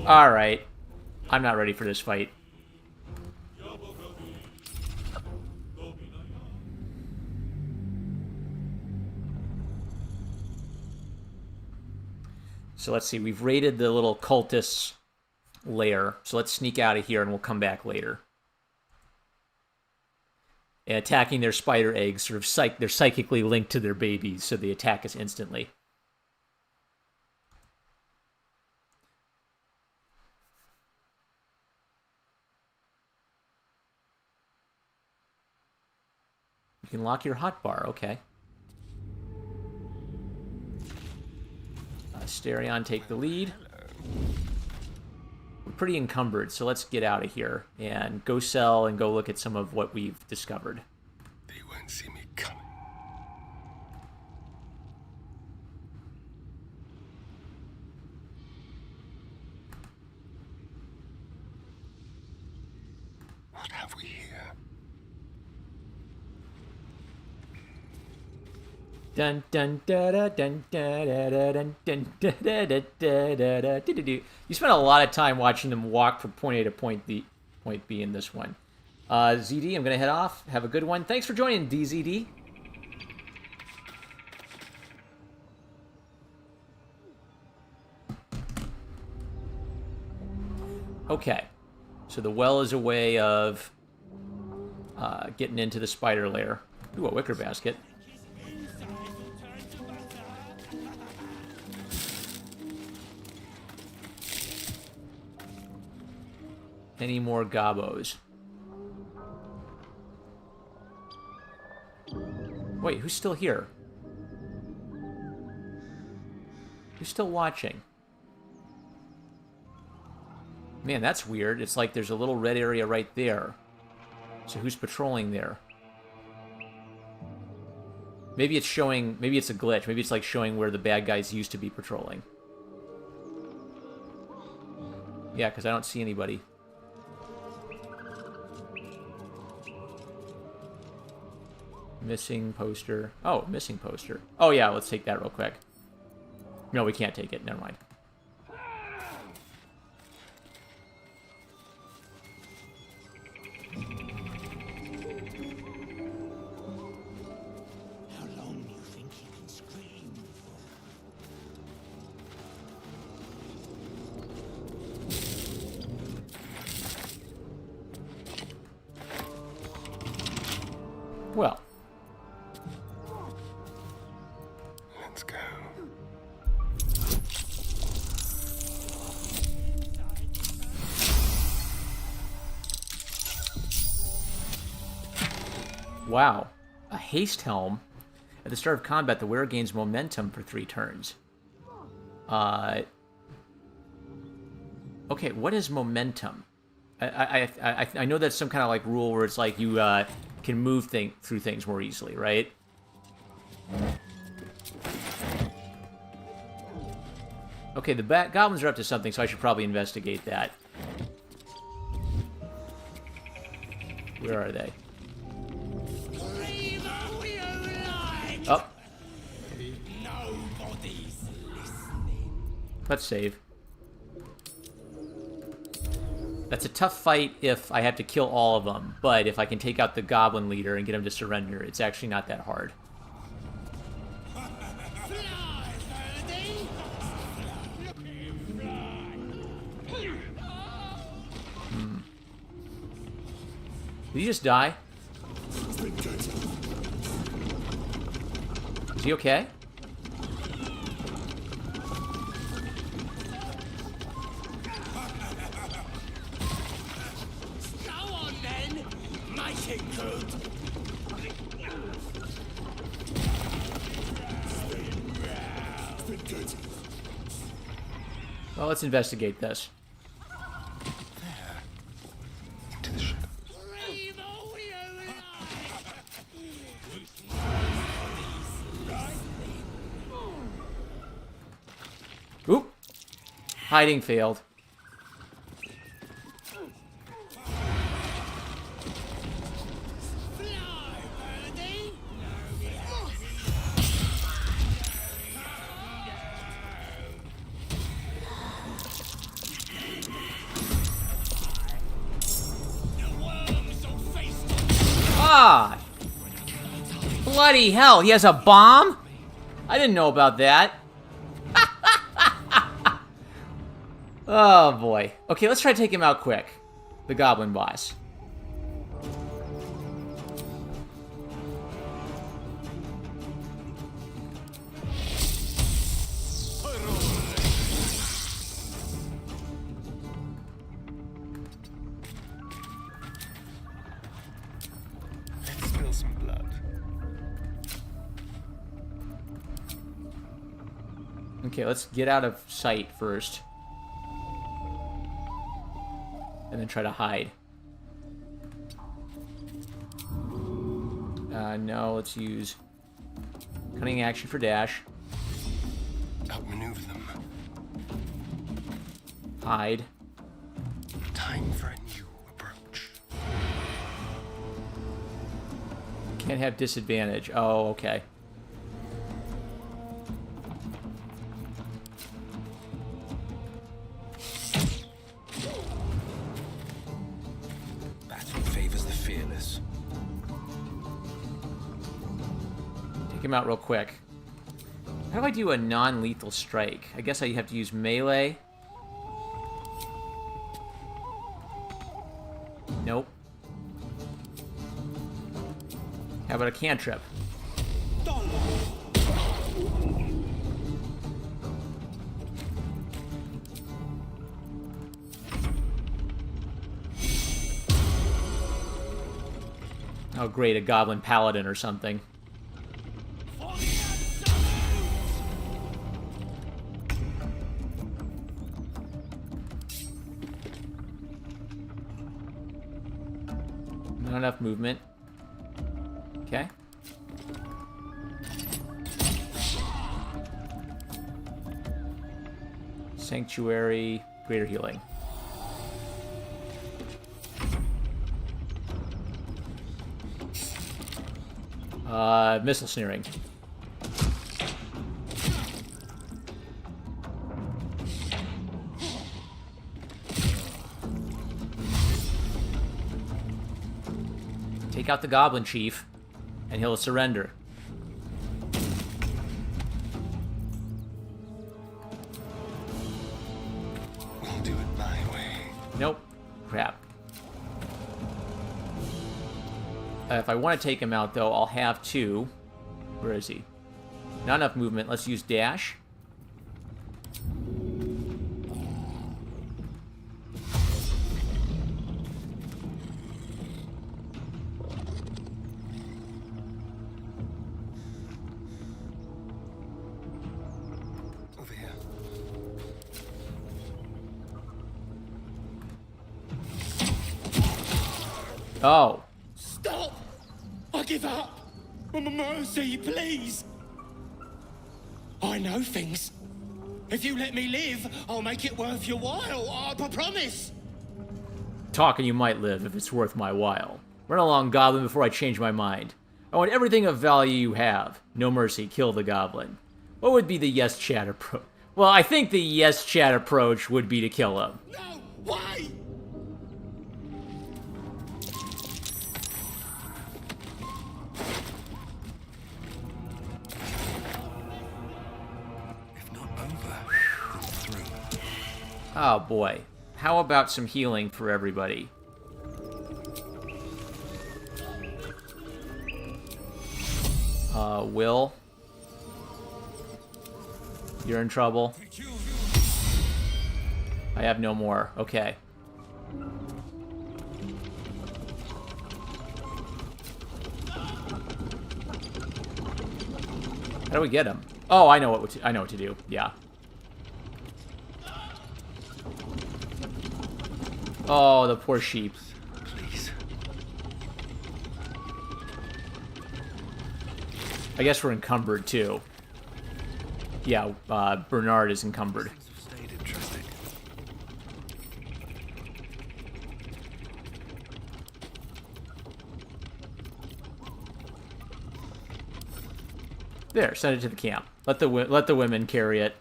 Alright. I'm not ready for this fight. So let's see. We've raided the little cultist's lair. So let's sneak out of here and we'll come back later. And attacking their spider eggs, sort of they're psychically linked to their babies, so they attack us instantly. You can lock your hotbar, okay. Asterion take the lead. We're pretty encumbered, so let's get out of here and go sell and go look at some of what we've discovered. They won't see me coming. What have we here? Dun dun da da dun da da da dun dun da da da da da da da da. You spent a lot of time watching them walk from point A to point B in this one. ZD, I'm gonna head off. Have a good one. Thanks for joining, DZD. Okay, so the well is a way of getting into the spider lair. Ooh, a wicker basket. Any more gobos? Wait, who's still here? Who's still watching? Man, that's weird. It's like there's a little red area right there. So who's patrolling there? Maybe it's showing... Maybe it's a glitch. Maybe it's like showing where the bad guys used to be patrolling. Yeah, because I don't see anybody. Missing poster. Oh, missing poster. Oh, yeah, let's take that real quick. No, we can't take it. Never mind. Well, Let's go. wow. A haste helm. At the start of combat, the wearer gains momentum for 3 turns. Okay, what is momentum? I know that's some kind of like rule where it's like you can move through things more easily, right? Okay, the goblins are up to something, so I should probably investigate that. Where are they? Oh. Nobody's listening. Let's save. That's a tough fight if I have to kill all of them, but if I can take out the goblin leader and get him to surrender, it's actually not that hard. Did he just die? Is he okay? Go on then. Make it good. Well, let's investigate this. Into the shadow. Oop! Hiding failed. Ah! Bloody hell, he has a bomb? I didn't know about that. Oh boy. Okay, let's try to take him out quick. The goblin boss. Let's spill some blood. Okay, let's get out of sight first. And then try to hide. No, let's use cunning action for dash. Outmaneuver them. Hide. Time for a new approach. Can't have disadvantage. Oh, okay. Battle favors the fearless. Take him out real quick. How do I do a non-lethal strike? I guess I have to use melee. Nope. How about a cantrip? Oh great, a goblin paladin or something. Not enough movement. Okay. Sanctuary, greater healing. Missile sneering. Take out the goblin chief, and he'll surrender. We'll do it my way. Nope. Crap. If I want to take him out, though, I'll have to. Where is he? Not enough movement. Let's use dash. Over here. Oh. Stop! I give up! Mercy, please! I know things. If you let me live, I'll make it worth your while. I promise. Talking you might live if it's worth my while. Run along, goblin, before I change my mind. I want everything of value you have. No mercy, kill the goblin. What would be the yes chat approach? Well, I think the yes chat approach would be to kill him. No, why? If not over, then through. Oh boy. How about some healing for everybody? Will? You're in trouble. I have no more. Okay. How do we get him? Oh, I know what to do. Yeah. Oh, the poor sheep. Please. I guess we're encumbered too. Yeah, Bernard is encumbered. Things have stayed interesting. There, send it to the camp. Let the women carry it.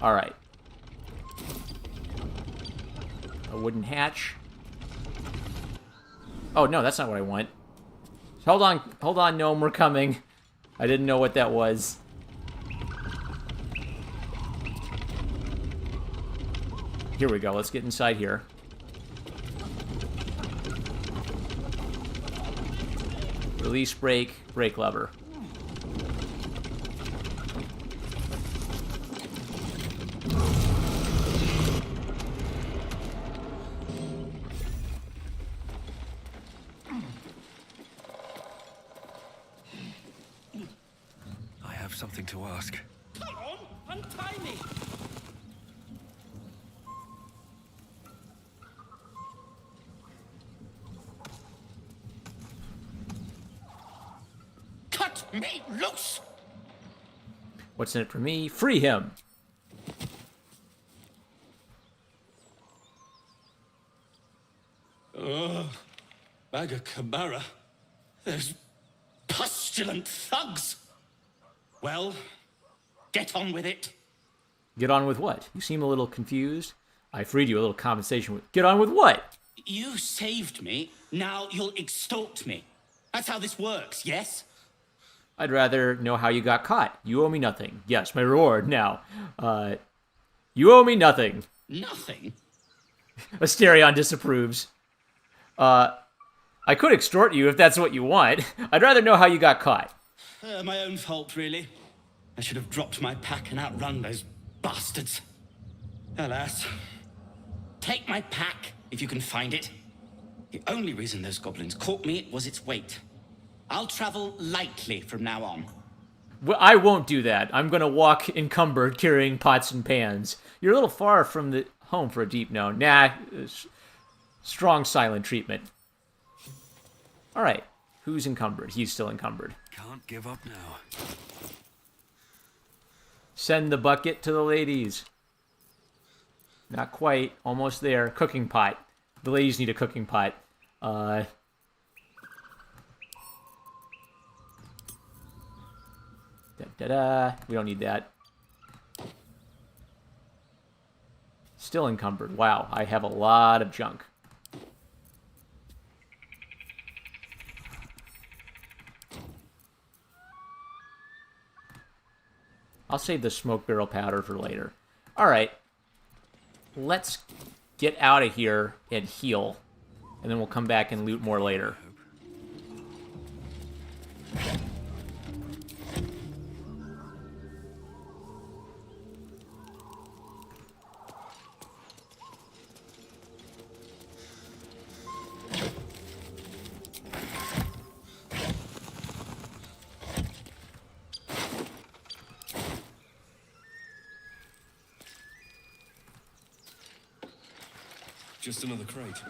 All right. A wooden hatch. Oh no, that's not what I want. Hold on, gnome, we're coming. I didn't know what that was. Here we go. Let's get inside here. Release brake, brake lever. I have something to ask. Come on, untie me. Cut me loose! What's in it for me? Free him! Bag of Camara. Those pustulant thugs. Well, get on with it. Get on with what? You seem a little confused. I freed you, a little compensation with... Get on with what? You saved me, now you'll extort me. That's how this works, yes? I'd rather know how you got caught. You owe me nothing. Yes, my reward now. You owe me nothing. Nothing? Asterion disapproves. I could extort you if that's what you want. I'd rather know how you got caught. My own fault, really. I should have dropped my pack and outrun those bastards. Alas. Take my pack, if you can find it. The only reason those goblins caught me was its weight. I'll travel lightly from now on. Well, I won't do that. I'm going to walk encumbered, carrying pots and pans. You're a little far from the home for a deep gnome. Nah, strong silent treatment. All right, who's encumbered? He's still encumbered. Can't give up now. Send the bucket to the ladies. Not quite. Almost there. Cooking pot. The ladies need a cooking pot. Da-da-da. We don't need that. Still encumbered. Wow, I have a lot of junk. I'll save the smoke barrel powder for later. All right. Let's get out of here and heal. and then we'll come back and loot more later. Just another crate.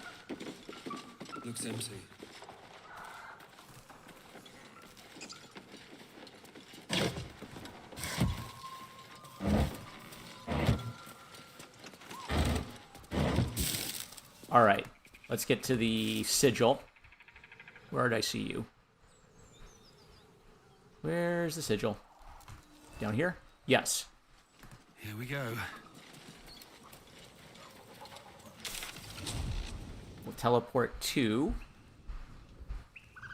Looks empty. All right, let's get to the sigil. Where did I see you? Where's the sigil? Down here? Yes. Here we go. We'll teleport to...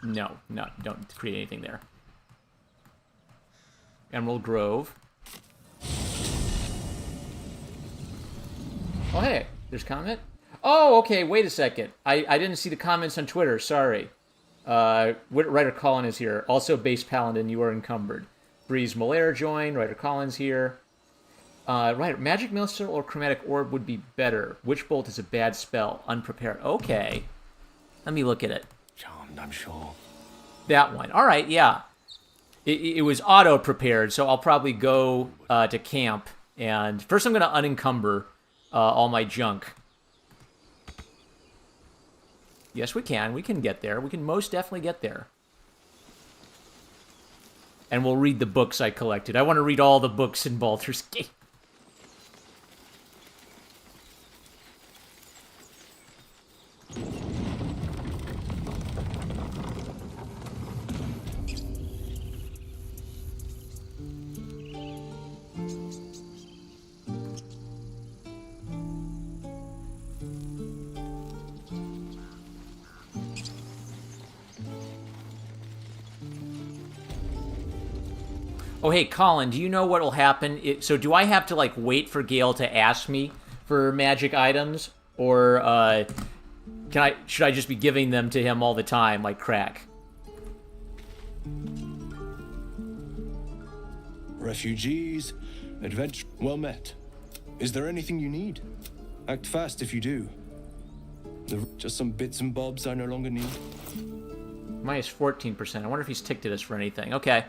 No, don't create anything there. Emerald Grove. Oh, hey, there's comment. Oh, okay, wait a second. I didn't see the comments on Twitter, sorry. Writer Colin is here. Also, Base Paladin, you are encumbered. Breeze Malaire joined. Writer Colin's here. Right, Magic Missile or Chromatic Orb would be better. Witch Bolt is a bad spell. Unprepared. Okay. Let me look at it. Charmed, I'm sure. That one. All right, yeah. It was auto-prepared, so I'll probably go to camp. And first I'm going to unencumber all my junk. Yes, we can. We can get there. We can most definitely get there. And we'll read the books I collected. I want to read all the books in Baldur's Gate. Oh, hey, Colin, do you know what will happen? So do I have to, like, wait for Gale to ask me for magic items? Or, should I just be giving them to him all the time, like crack? Refugees, adventure, well met. Is there anything you need? Act fast if you do. Just some bits and bobs I no longer need. Minus 14%. I wonder if he's ticked at us for anything. Okay.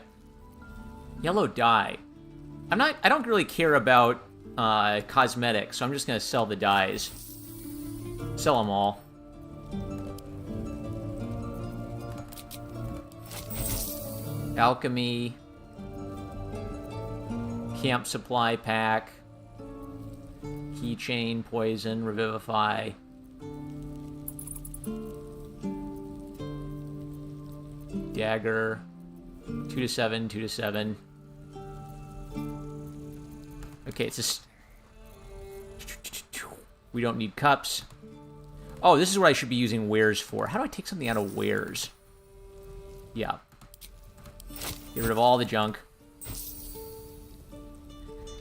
Yellow dye. I don't really care about cosmetics, so I'm just gonna sell the dyes. Sell them all. Alchemy. Camp supply pack. Keychain, poison, revivify. Dagger. 2 to 7, 2 to 7. Okay, it's we don't need cups. Oh, this is what I should be using wares for. How do I take something out of wares? Yeah. Get rid of all the junk.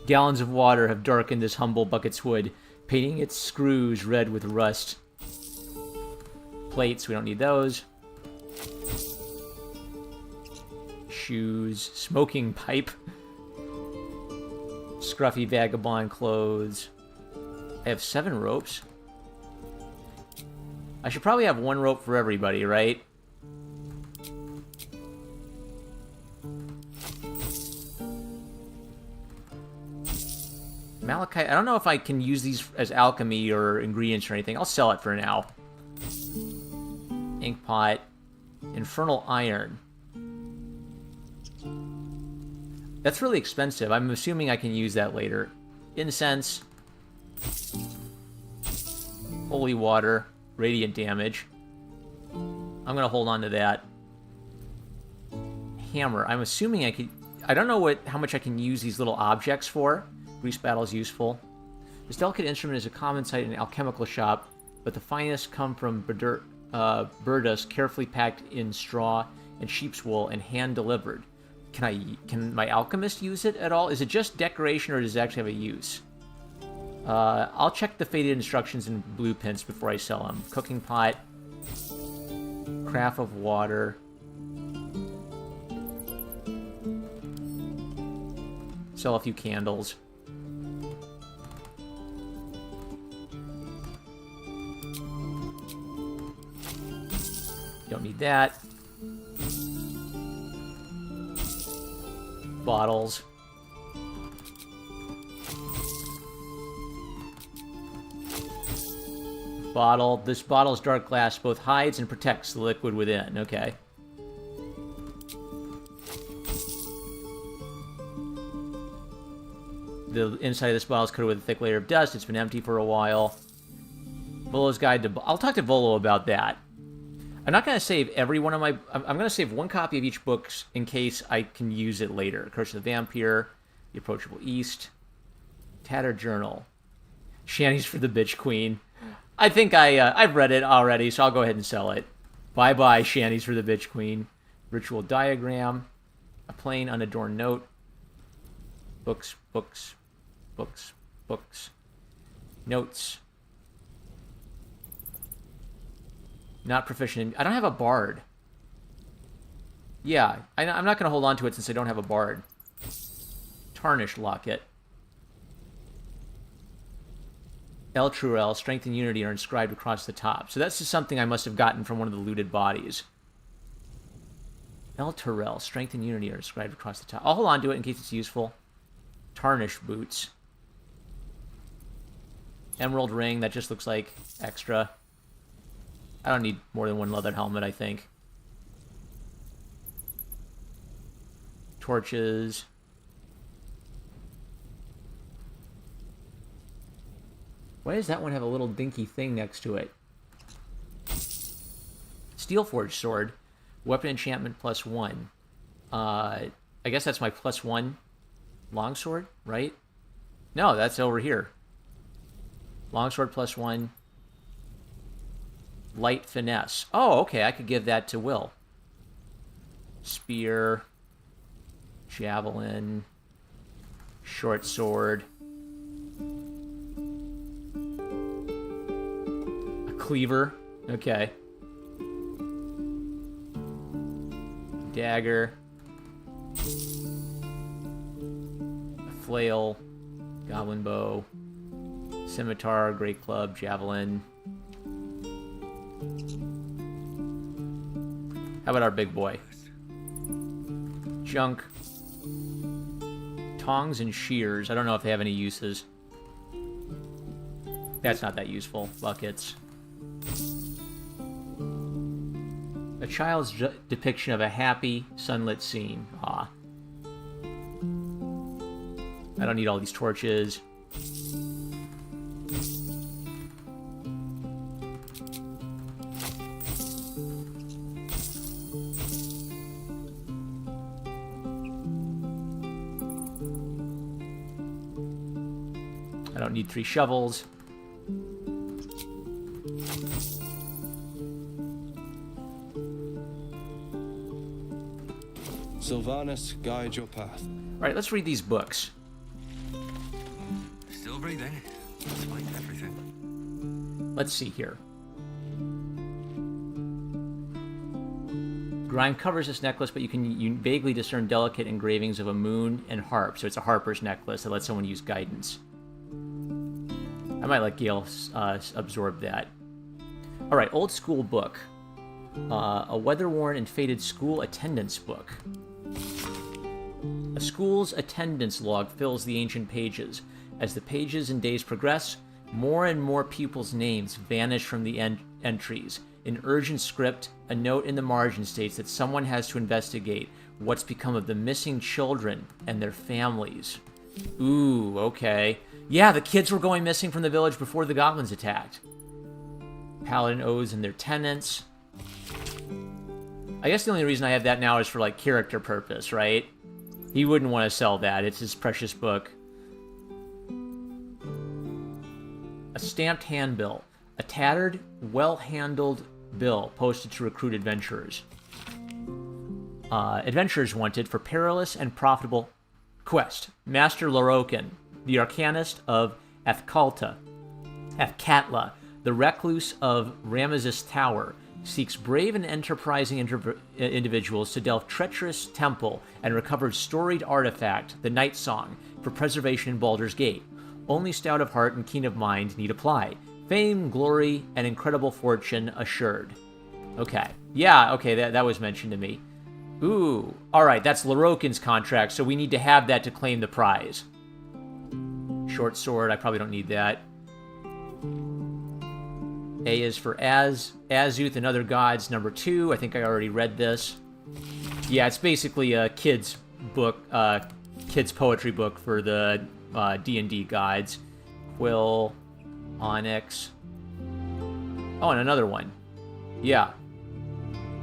Gallons of water have darkened this humble bucket's wood, painting its screws red with rust. Plates, we don't need those. Shoes, smoking pipe. Scruffy vagabond clothes. I have 7 ropes. I should probably have 1 rope for everybody, right? Malachite, I don't know if I can use these as alchemy or ingredients or anything. I'll sell it for now. Ink pot. Infernal iron. That's really expensive. I'm assuming I can use that later. Incense. Holy water. Radiant damage. I'm going to hold on to that. Hammer. I'm assuming I could... I don't know how much I can use these little objects for. Grease battle is useful. This delicate instrument is a common sight in an alchemical shop, but the finest come from burdus carefully packed in straw and sheep's wool and hand-delivered. Can my alchemist use it at all? Is it just decoration or does it actually have a use? I'll check the faded instructions and blueprints before I sell them. Cooking pot. Craft of water. Sell a few candles. Don't need that. Bottles. Bottle. This bottle's dark glass both hides and protects the liquid within. Okay. The inside of this bottle is coated with a thick layer of dust. It's been empty for a while. Volo's Guide to... I'll talk to Volo about that. I'm not going to save every one of my... I'm going to save one copy of each book in case I can use it later. Curse of the Vampire, The Approachable East, Tattered Journal, Shanties for the Bitch Queen. I think I've read it already, so I'll go ahead and sell it. Bye-bye, Shanties for the Bitch Queen. Ritual Diagram, A Plain Unadorned Note, Books, books, books, books, notes. Not proficient in... I don't have a bard. Yeah, I'm not going to hold on to it since I don't have a bard. Tarnished Locket. El Trurel, Strength and Unity are inscribed across the top. So that's just something I must have gotten from one of the looted bodies. El Turel, Strength and Unity are inscribed across the top. I'll hold on to it in case it's useful. Tarnished Boots. Emerald Ring, that just looks like extra. I don't need more than one leather helmet, I think. Torches. Why does that one have a little dinky thing next to it? Steelforged Sword. Weapon enchantment +1. I guess that's my +1 longsword, right? No, that's over here. Longsword +1. Light Finesse. Oh, okay, I could give that to Will. Spear. Javelin. Short sword. A cleaver. Okay. Dagger. A flail. Goblin bow. Scimitar. Great club. Javelin. How about our big boy? Junk. Tongs and shears. I don't know if they have any uses. That's not that useful. Buckets. A child's depiction of a happy, sunlit scene. Ah. I don't need all these torches. I don't need 3 shovels. Sylvanus, guide your path. All right, let's read these books. Still breathing, despite everything. Let's see here. Grime covers this necklace, but you vaguely discern delicate engravings of a moon and harp. So it's a harper's necklace that lets someone use guidance. I might let Gale absorb that. All right, old school book. A weather-worn and faded school attendance book. A school's attendance log fills the ancient pages. As the pages and days progress, more and more pupils' names vanish from the entries. In urgent script, a note in the margin states that someone has to investigate what's become of the missing children and their families. Ooh, okay. Yeah, the kids were going missing from the village before the goblins attacked. Paladin oaths and their tenants. I guess the only reason I have that now is for, like, character purpose, right? He wouldn't want to sell that. It's his precious book. A stamped handbill. A tattered, well-handled bill posted to recruit adventurers. Adventurers wanted for perilous and profitable quest. Master Lorokin, the Arcanist of Athkatla, the Recluse of Ramesses Tower, seeks brave and enterprising individuals to delve treacherous temple and recover storied artifact, the Night Song, for preservation in Baldur's Gate. Only stout of heart and keen of mind need apply. Fame, glory, and incredible fortune assured. Okay. Yeah, okay, that was mentioned to me. Ooh. Alright, that's Lorokin's contract, so we need to have that to claim the prize. Short sword, I probably don't need that. A is for Azuth and Other Gods, number 2. I think I already read this. Yeah, it's basically a kid's book, kid's poetry book for the D&D gods. Quill, Onyx. Oh, and another one. Yeah.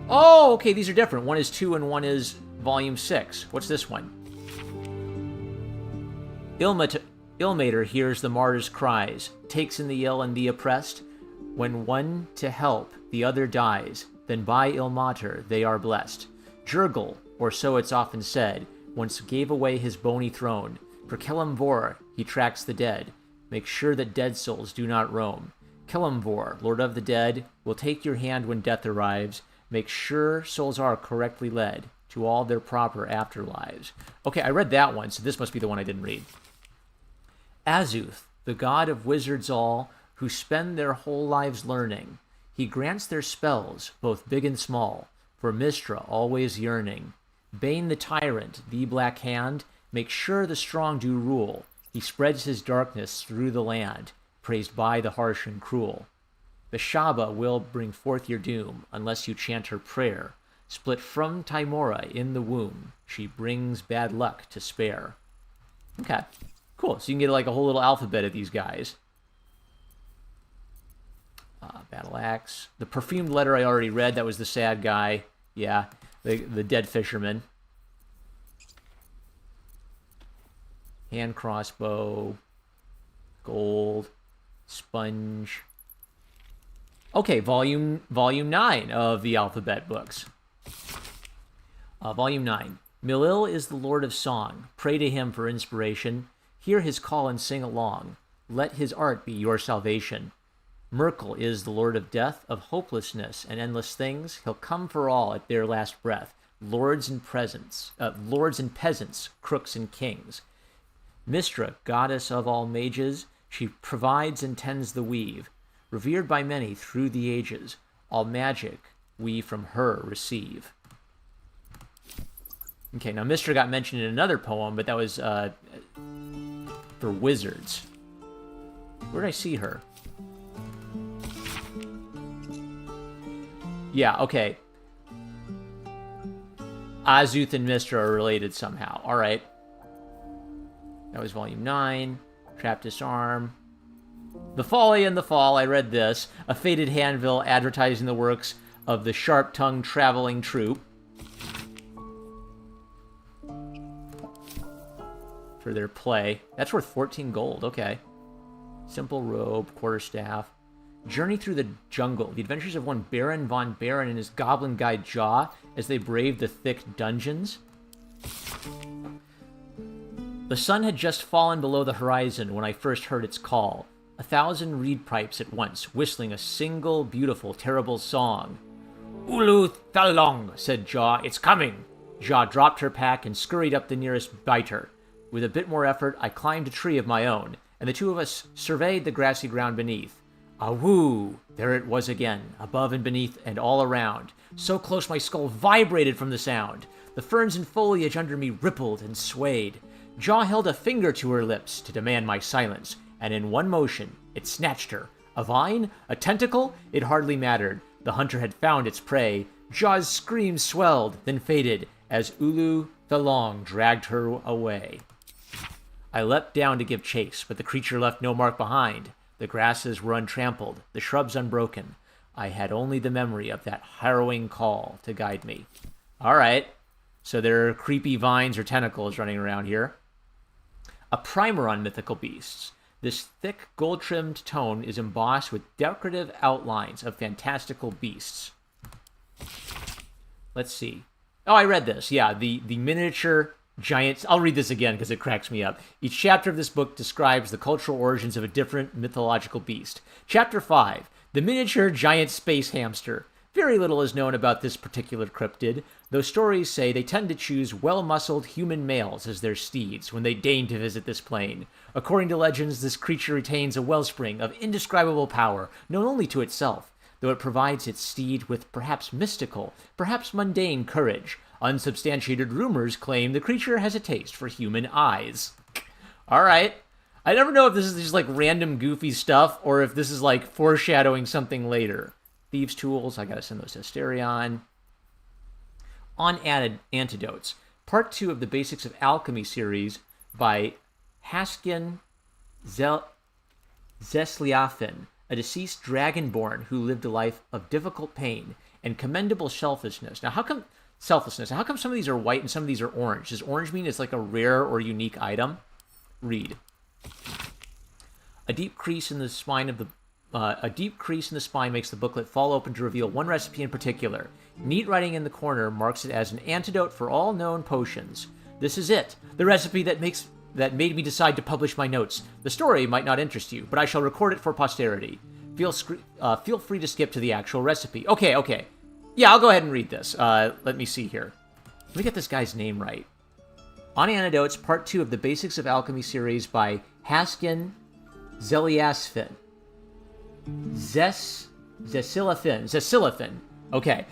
Oh, okay, these are different. One is 2 and one is volume 6. What's this one? Ilmater hears the martyr's cries, takes in the ill and the oppressed. When one to help, the other dies, then by Ilmater they are blessed. Jurgel, or so it's often said, once gave away his bony throne. For Kelemvor he tracks the dead, makes sure that dead souls do not roam. Kelemvor, Lord of the Dead, will take your hand when death arrives, make sure souls are correctly led to all their proper afterlives. Okay, I read that one, so this must be the one I didn't read. Azuth, the god of wizards all, who spend their whole lives learning. He grants their spells, both big and small, for Mystra always yearning. Bane the tyrant, the black hand, makes sure the strong do rule. He spreads his darkness through the land, praised by the harsh and cruel. Beshaba will bring forth your doom, unless you chant her prayer. Split from Timora in the womb, she brings bad luck to spare. Okay, cool. So you can get like a whole little alphabet of these guys. Battle Axe. The perfumed letter I already read. That was the sad guy. Yeah, the dead fisherman. Hand crossbow. Gold. Sponge. Okay, volume 9 of the alphabet books. Volume 9. Milil is the Lord of Song. Pray to him for inspiration. Hear his call and sing along. Let his art be your salvation. Merkel is the Lord of Death, of hopelessness and endless things. He'll come for all at their last breath. Lords and peasants, crooks and kings. Mystra, goddess of all mages, she provides and tends the weave. Revered by many through the ages, all magic we from her receive. Okay, now Mystra got mentioned in another poem, but that was for wizards. Where did I see her? Yeah, okay. Azuth and Mystra are related somehow. All right. That was volume 9. Trap Disarm. The Folly and the Fall, I read this. A faded handbill advertising the works of the sharp-tongued traveling troupe. For their play. That's worth 14 gold, okay. Simple robe, quarterstaff. Journey through the jungle. The adventures of one Baron von Baron and his goblin guide Jaw as they braved the thick dungeons. The sun had just fallen below the horizon when I first heard its call. 1,000 reed pipes at once, whistling a single, beautiful, terrible song. "Ulu Thalong," said Jaw, "it's coming." Jaw dropped her pack and scurried up the nearest biter. With a bit more effort, I climbed a tree of my own, and the two of us surveyed the grassy ground beneath. Awoo! There it was again, above and beneath and all around. So close my skull vibrated from the sound. The ferns and foliage under me rippled and swayed. Jaw held a finger to her lips to demand my silence, and in one motion, it snatched her. A vine? A tentacle? It hardly mattered. The hunter had found its prey. Jaw's scream swelled, then faded, as Ulu Thalong dragged her away. I leapt down to give chase, but the creature left no mark behind. The grasses were untrampled, the shrubs unbroken. I had only the memory of that harrowing call to guide me. All right, so there are creepy vines or tentacles running around here. A primer on mythical beasts. This thick, gold-trimmed tome is embossed with decorative outlines of fantastical beasts. Let's see. Oh, I read this. Yeah, the miniature giants. I'll read this again because it cracks me up. Each chapter of this book describes the cultural origins of a different mythological beast. Chapter 5, the miniature giant space hamster. Very little is known about this particular cryptid, though stories say they tend to choose well-muscled human males as their steeds when they deign to visit this plane. According to legends, this creature retains a wellspring of indescribable power, known only to itself, though it provides its steed with perhaps mystical, perhaps mundane courage. Unsubstantiated rumors claim the creature has a taste for human eyes. Alright. I never know if this is just like random goofy stuff or if this is like foreshadowing something later. Thieves' Tools, I gotta send those to Asterion. On Antidotes, Part 2 of the Basics of Alchemy series by Haskin Zesliafen, a deceased dragonborn who lived a life of difficult pain and commendable selflessness. Now, how come some of these are white and some of these are orange? Does orange mean it's like a rare or unique item? Read. A deep crease in the spine makes the booklet fall open to reveal one recipe in particular. Neat writing in the corner marks it as an antidote for all known potions. This is it, the recipe that made me decide to publish my notes. The story might not interest you, but I shall record it for posterity. Feel free to skip to the actual recipe. Okay. Yeah, I'll go ahead and read this. Let me see here. Let me get this guy's name right. On Antidotes, Part 2 of the Basics of Alchemy series by Haskin Zeliasfin. Zesilithin. Okay.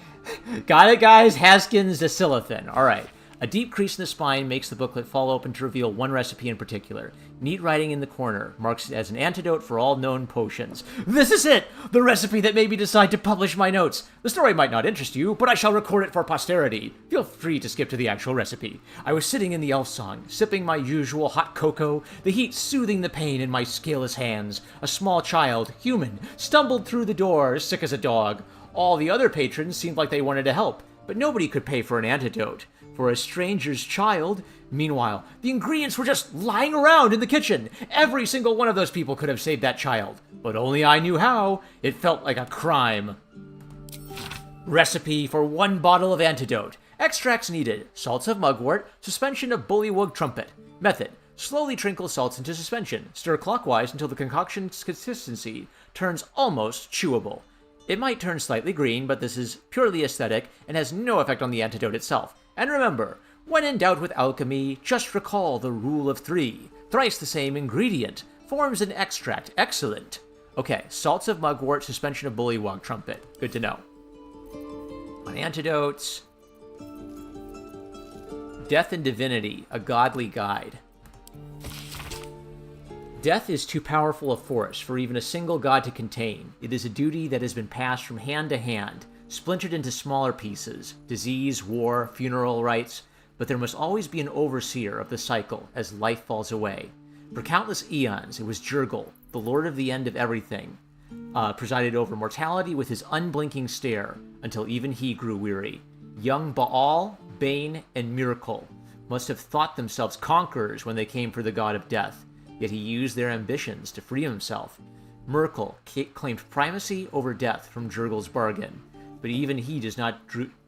Got it, guys? Haskin Zesilithin. All right. A deep crease in the spine makes the booklet fall open to reveal one recipe in particular. Neat writing in the corner marks it as an antidote for all known potions. This is it! The recipe that made me decide to publish my notes. The story might not interest you, but I shall record it for posterity. Feel free to skip to the actual recipe. I was sitting in the elf song, sipping my usual hot cocoa, the heat soothing the pain in my scaleless hands. A small child, human, stumbled through the door, sick as a dog. All the other patrons seemed like they wanted to help, but nobody could pay for an antidote. For a stranger's child. Meanwhile, the ingredients were just lying around in the kitchen. Every single one of those people could have saved that child, but only I knew how. It felt like a crime. Recipe for 1 bottle of antidote. Extracts needed: salts of mugwort, suspension of bullywug trumpet. Method: slowly trinkle salts into suspension. Stir clockwise until the concoction's consistency turns almost chewable. It might turn slightly green, but this is purely aesthetic and has no effect on the antidote itself. And remember, when in doubt with alchemy, just recall the rule of 3. Thrice the same ingredient forms an extract. Excellent. Okay, salts of mugwort, suspension of bullywug trumpet. Good to know. On Antidotes, Death and Divinity, a godly guide. Death is too powerful a force for even a single god to contain. It is a duty that has been passed from hand to hand, splintered into smaller pieces: disease, war, funeral rites, but there must always be an overseer of the cycle as life falls away. For countless eons, it was Jurgil, the lord of the end of everything, presided over mortality with his unblinking stare, until even he grew weary. Young Baal, Bane, and Miracle must have thought themselves conquerors when they came for the god of death, yet he used their ambitions to free himself. Miracle claimed primacy over death from Jurgil's bargain, but even he does not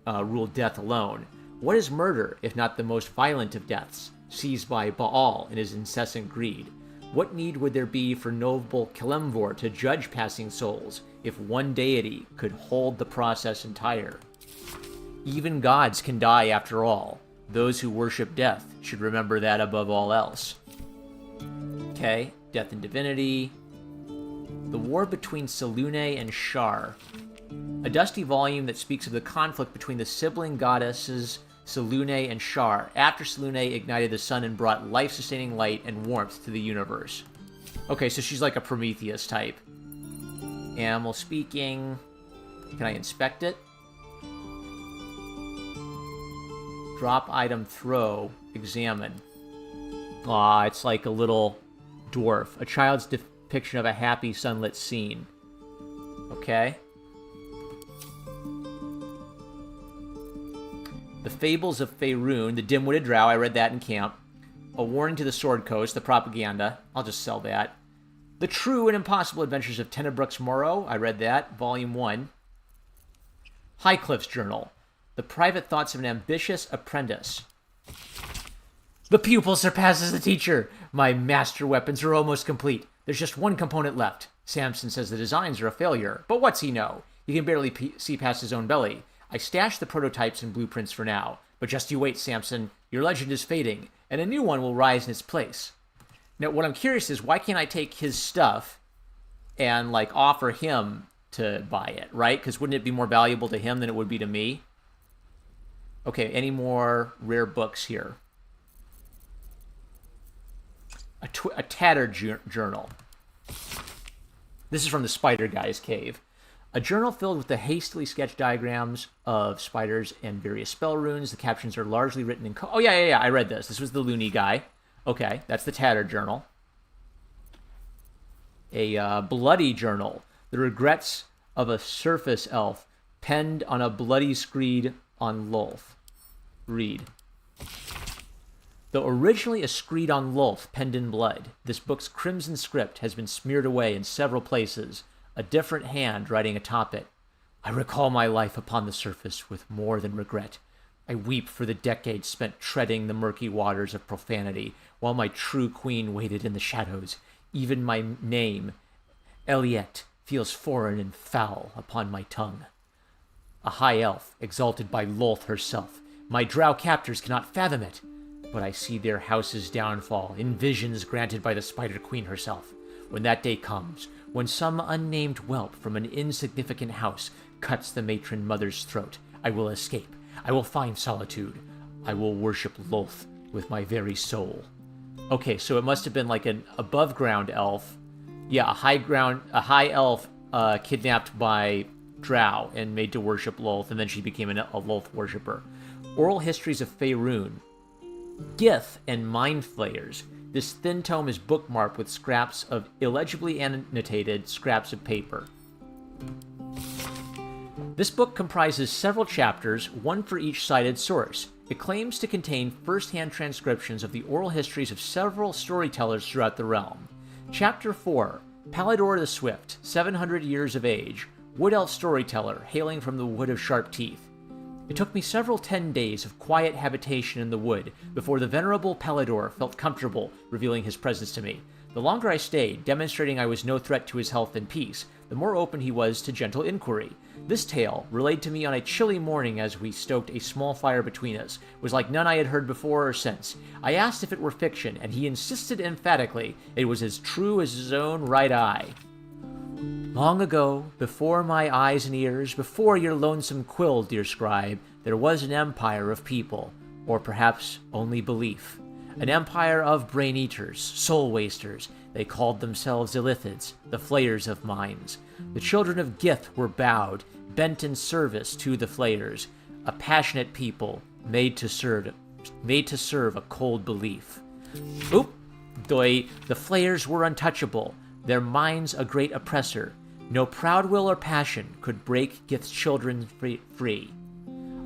rule death alone. What is murder if not the most violent of deaths, seized by Baal in his incessant greed? What need would there be for noble Kelemvor to judge passing souls if one deity could hold the process entire? Even gods can die after all. Those who worship death should remember that above all else. Okay, Death and Divinity. The War Between Selûne and Shar. A dusty volume that speaks of the conflict between the sibling goddesses Selûne and Shar after Selûne ignited the sun and brought life-sustaining light and warmth to the universe. Okay, so she's like a Prometheus type. Animal speaking. Can I inspect it? Drop item, throw, examine. Aw, it's like a little dwarf. A child's depiction of a happy sunlit scene. Okay. The Fables of Faerun, the Dim-Witted Drow, I read that in camp. A Warning to the Sword Coast, the propaganda. I'll just sell that. The True and Impossible Adventures of Tenebrux Morrow, I read that, Volume 1. Highcliffe's Journal, the Private Thoughts of an Ambitious Apprentice. The pupil surpasses the teacher. My master weapons are almost complete. There's just one component left. Samson says the designs are a failure, but what's he know? He can barely see past his own belly. I stashed the prototypes and blueprints for now, but just you wait, Samson. Your legend is fading, and a new one will rise in its place. Now, what I'm curious is, why can't I take his stuff and, like, offer him to buy it, right? Because wouldn't it be more valuable to him than it would be to me? Okay, any more rare books here? A tattered journal. This is from the Spider Guy's cave. A journal filled with the hastily sketched diagrams of spiders and various spell runes. The captions are largely written in oh, yeah, I read this. This was the loony guy. Okay, that's the tattered journal. A bloody journal. The regrets of a surface elf penned on a bloody screed on Lolth. Read. Though originally a screed on Lolth penned in blood, this book's crimson script has been smeared away in several places, a different hand writing atop it. I recall my life upon the surface with more than regret. I weep for the decades spent treading the murky waters of profanity, while my true queen waited in the shadows. Even my name, Eliette, feels foreign and foul upon my tongue. A high elf, exalted by Lolth herself. My drow captors cannot fathom it, but I see their house's downfall in visions granted by the Spider Queen herself. When that day comes, when some unnamed whelp from an insignificant house cuts the matron mother's throat, I will escape. I will find solitude. I will worship Lolth with my very soul. Okay, so it must have been like an above-ground elf. Yeah, a high elf kidnapped by drow and made to worship Lolth, and then she became a Lolth worshipper. Oral histories of Faerun, Gith, and Mind Flayers. This thin tome is bookmarked with scraps of illegibly annotated scraps of paper. This book comprises several chapters, one for each cited source. It claims to contain first-hand transcriptions of the oral histories of several storytellers throughout the realm. Chapter 4, Baldur the Swift, 700 years of age, wood elf storyteller hailing from the Wood of Sharp Teeth. It took me several 10 days of quiet habitation in the wood before the venerable Baldur felt comfortable revealing his presence to me. The longer I stayed, demonstrating I was no threat to his health and peace, the more open he was to gentle inquiry. This tale, relayed to me on a chilly morning as we stoked a small fire between us, was like none I had heard before or since. I asked if it were fiction, and he insisted emphatically it was as true as his own right eye. Long ago, before my eyes and ears, before your lonesome quill, dear scribe, there was an empire of people, or perhaps only belief. An empire of brain-eaters, soul-wasters. They called themselves Illithids, the flayers of minds. The children of Gith were bowed, bent in service to the flayers, a passionate people made to serve a cold belief. The flayers were untouchable, their minds a great oppressor. No proud will or passion could break Gith's children free.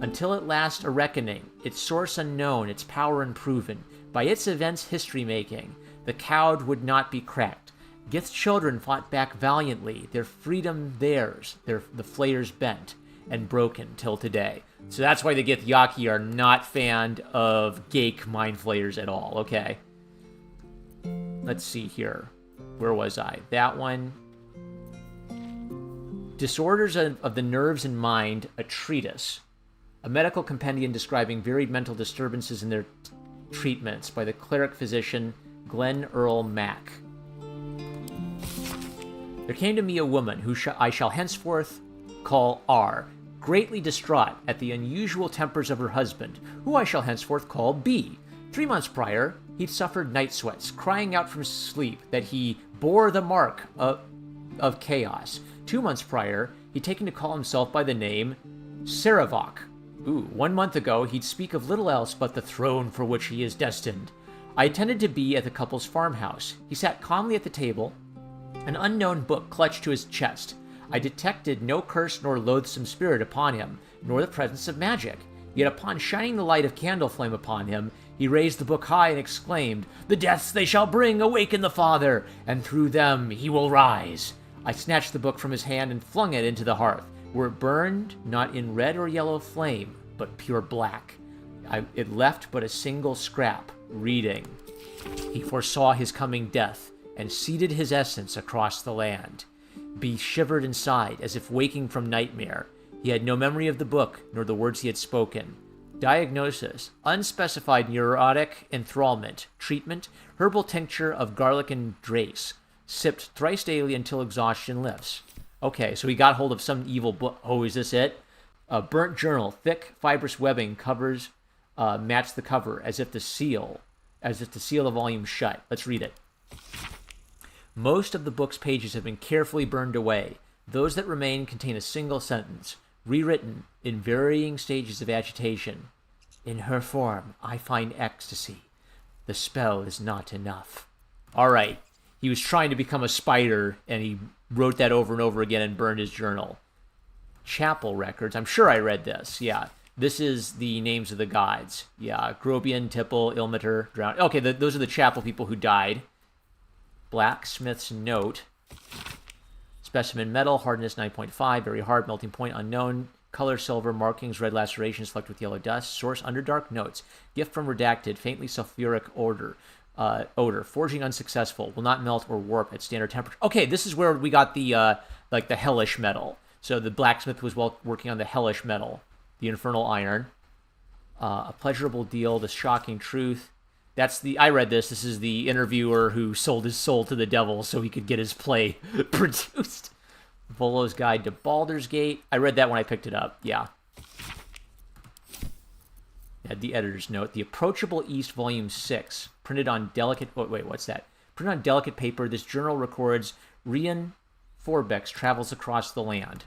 Until at last a reckoning, its source unknown, its power unproven, by its events history-making, the cowed would not be cracked. Gith's children fought back valiantly, their freedom theirs, the flayers bent and broken till today. So that's why the Githyanki are not fond of Gake mind flayers at all, okay? Let's see here. Where was I? That one. Disorders of the Nerves and Mind, a treatise. A medical compendium describing varied mental disturbances and their treatments by the cleric-physician Glenn Earl Mack. There came to me a woman who I shall henceforth call R, greatly distraught at the unusual tempers of her husband, who I shall henceforth call B. 3 months prior, he'd suffered night sweats, crying out from sleep that he bore the mark of chaos. 2 months prior, he'd taken to call himself by the name Saravok. 1 month ago, he'd speak of little else but the throne for which he is destined. I attended to B at the couple's farmhouse. He sat calmly at the table, an unknown book clutched to his chest. I detected no curse nor loathsome spirit upon him, nor the presence of magic. Yet upon shining the light of candle flame upon him, he raised the book high and exclaimed, "The deaths they shall bring awaken the Father, and through them he will rise." I snatched the book from his hand and flung it into the hearth, where it burned not in red or yellow flame, but pure black. It left but a single scrap, reading, "He foresaw his coming death, and seeded his essence across the land. be shivered inside, as if waking from nightmare. He had no memory of the book, nor the words he had spoken. Diagnosis: unspecified neurotic enthrallment. Treatment: herbal tincture of garlic and drace, sipped thrice daily until exhaustion lifts. Okay, so he got hold of some evil book. Oh, is this it? A burnt journal, thick, fibrous webbing covers match the cover, as if to seal the volume shut. Let's read it. Most of the book's pages have been carefully burned away. Those that remain contain a single sentence, rewritten in varying stages of agitation. In her form, I find ecstasy. The spell is not enough. All right. He was trying to become a spider, and he wrote that over and over again and burned his journal. Chapel records. I'm sure I read this. Yeah. This is the names of the gods. Yeah. Grobian, Tipple, Ilmater, Drowned. Okay, those are the chapel people who died. Blacksmith's note. Specimen metal, hardness 9.5, very hard, melting point unknown. Color silver, markings, red lacerations flecked with yellow dust. Source underdark notes. Gift from redacted, faintly sulfuric odor. Forging unsuccessful. Will not melt or warp at standard temperature. Okay, this is where we got the the hellish metal. So the blacksmith was working on the hellish metal, the infernal iron. A pleasurable deal, the shocking truth. I read this. This is the interviewer who sold his soul to the devil so he could get his play produced. Volo's Guide to Baldur's Gate. I read that when I picked it up. Yeah. The editor's note. The Approachable East, Volume 6. Printed on delicate... Oh, wait, what's that? Printed on delicate paper, this journal records Rian Forbeck's travels across the land.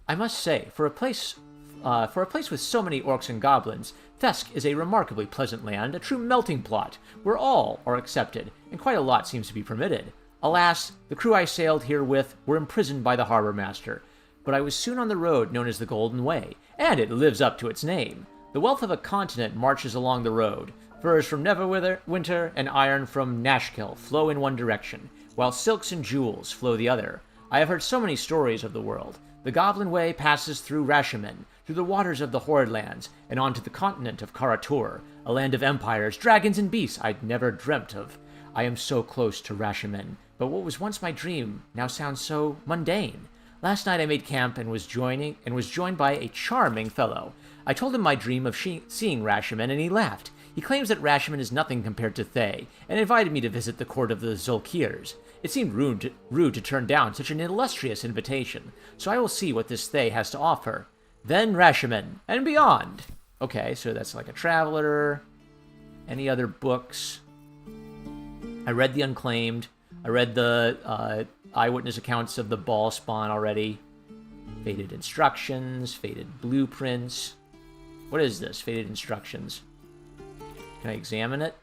I must say, for a place with so many orcs and goblins, Thesk is a remarkably pleasant land, a true melting pot, where all are accepted, and quite a lot seems to be permitted. Alas, the crew I sailed here with were imprisoned by the harbor master, but I was soon on the road known as the Golden Way, and it lives up to its name. The wealth of a continent marches along the road. Furs from Neverwinter and iron from Nashkel flow in one direction, while silks and jewels flow the other. I have heard so many stories of the world. The Goblin Way passes through Rashimen, through the waters of the Horrid Lands, and onto the continent of Karatur, a land of empires, dragons, and beasts I'd never dreamt of. I am so close to Rashimen, but what was once my dream now sounds so mundane. Last night I made camp and was joined by a charming fellow. I told him my dream of seeing Rashimen, and he laughed. He claims that Rashimen is nothing compared to Thay, and invited me to visit the court of the Zulkirs. It seemed rude to turn down such an illustrious invitation, so I will see what this Thay has to offer. Then Rashimen, and beyond. Okay, so that's like a traveler. Any other books? I read The Unclaimed. I read the eyewitness accounts of the ball spawn already. Faded Instructions, Faded Blueprints. What is this? Faded Instructions. Can I examine it?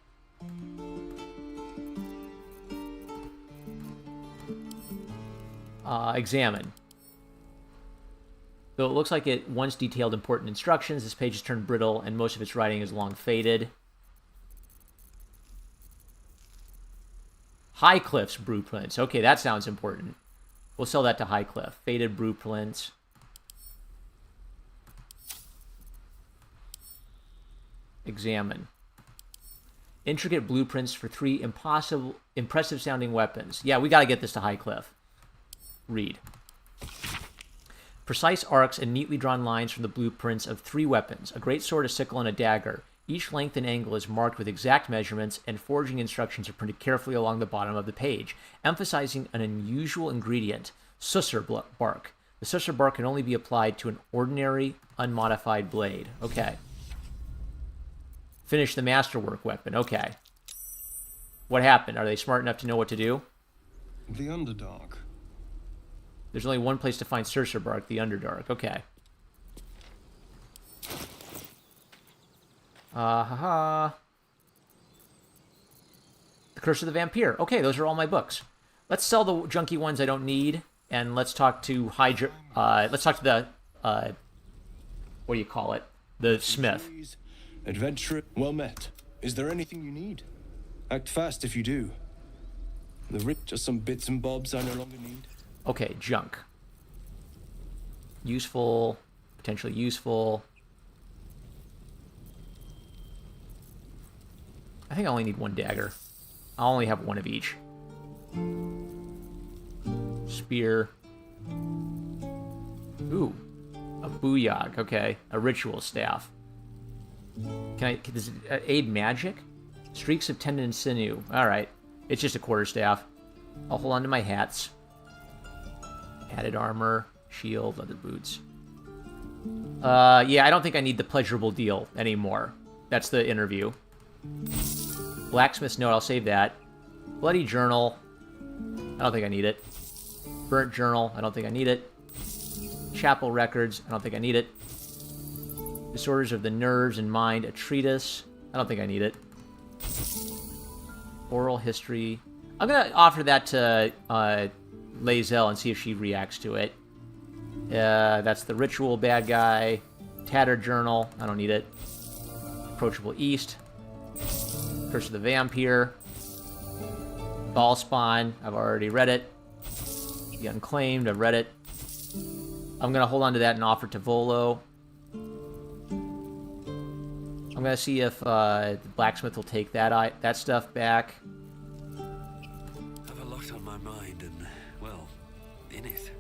Examine. Though it looks like it once detailed important instructions, this page has turned brittle and most of its writing is long faded. Highcliff's Blueprints. Okay, that sounds important. We'll sell that to Highcliff. Faded Blueprints. Examine. Intricate blueprints for 3 impressive-sounding weapons. Yeah, we got to get this to Highcliff. Read. Precise arcs and neatly drawn lines from the blueprints of 3 weapons, a great sword, a sickle, and a dagger. Each length and angle is marked with exact measurements, and forging instructions are printed carefully along the bottom of the page, emphasizing an unusual ingredient, susur bark. The susur bark can only be applied to an ordinary, unmodified blade. Okay. Finish the masterwork weapon. Okay. What happened? Are they smart enough to know what to do? The Underdark. There's only one place to find susur bark, the Underdark. Okay. The Curse of the Vampire. Okay, those are all my books. Let's sell the junky ones I don't need, and let's talk to let's talk to the what do you call it? The smith. Adventure well met. Is there anything you need? Act fast if you do. Just some bits and bobs I no longer need. Okay, junk. Useful, potentially useful. I think I only need 1 dagger. I'll only have 1 of each. spear. Ooh, a booyog. Okay, a ritual staff. Does it aid magic? Streaks of tendon and sinew. All right, it's just a quarterstaff. I'll hold on to my hats. Added armor, shield, leather boots. Yeah, I don't think I need the pleasurable deal anymore. That's the interview. Blacksmith's note, I'll save that. Bloody journal. I don't think I need it. Burnt journal, I don't think I need it. Chapel records, I don't think I need it. Disorders of the nerves and mind, a treatise. I don't think I need it. Oral history. I'm gonna offer that to Lae'zel and see if she reacts to it. That's the ritual bad guy. Tattered journal, I don't need it. Approachable East. Curse of the Vampire. Ballspawn, I've already read it. The Unclaimed, I've read it. I'm gonna hold on to that and offer to Volo. I'm gonna see if the blacksmith will take that stuff back. I've a lot on my mind and, well, in it.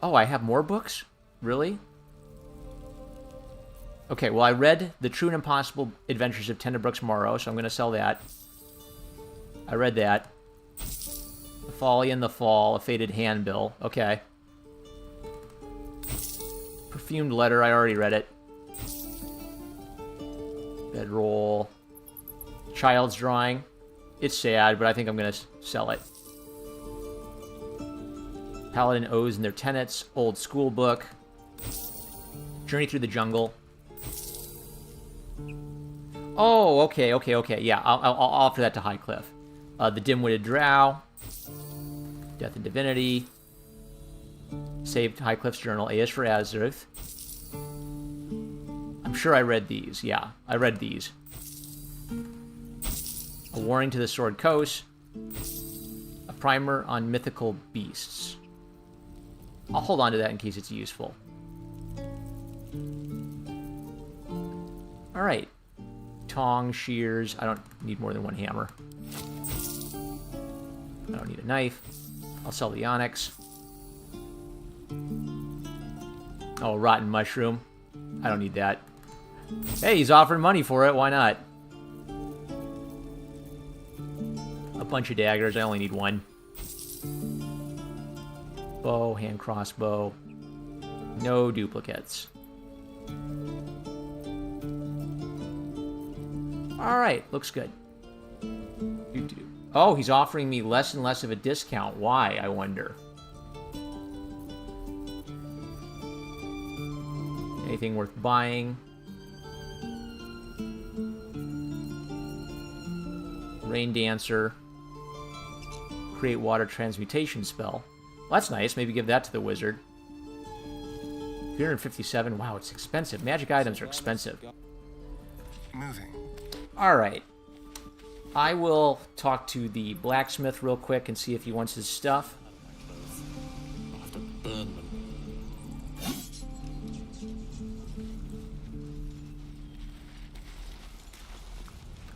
Oh, I have more books? Really? Okay, well, I read The True and Impossible Adventures of Tenderbrooks Morrow, so I'm going to sell that. I read that. The Folly in the Fall, A Faded Handbill. Okay. Perfumed Letter, I already read it. Bedroll. Child's Drawing. It's sad, but I think I'm going to sell it. Paladin Oaths and Their Tenets, Old School Book, Journey Through the Jungle. Oh, okay. Yeah, I'll offer that to Highcliff. The Dim-Witted Drow, Death and Divinity, saved Highcliff's journal, A is for Azeroth. I'm sure I read these. Yeah, I read these. A Warning to the Sword Coast, a primer on mythical beasts. I'll hold on to that in case it's useful. All right. Tongs, shears. I don't need more than one hammer. I don't need a knife. I'll sell the onyx. Oh, rotten mushroom. I don't need that. Hey, he's offering money for it. Why not? A bunch of daggers. I only need one. Bow, hand crossbow. No duplicates. Alright, looks good. Oh, he's offering me less and less of a discount. Why, I wonder? Anything worth buying? Rain Dancer. Create water transmutation spell. Well, that's nice. Maybe give that to the wizard. 357. Wow, it's expensive. Magic items are expensive. Moving. All right. I will talk to the blacksmith real quick and see if he wants his stuff. I'll have to burn them.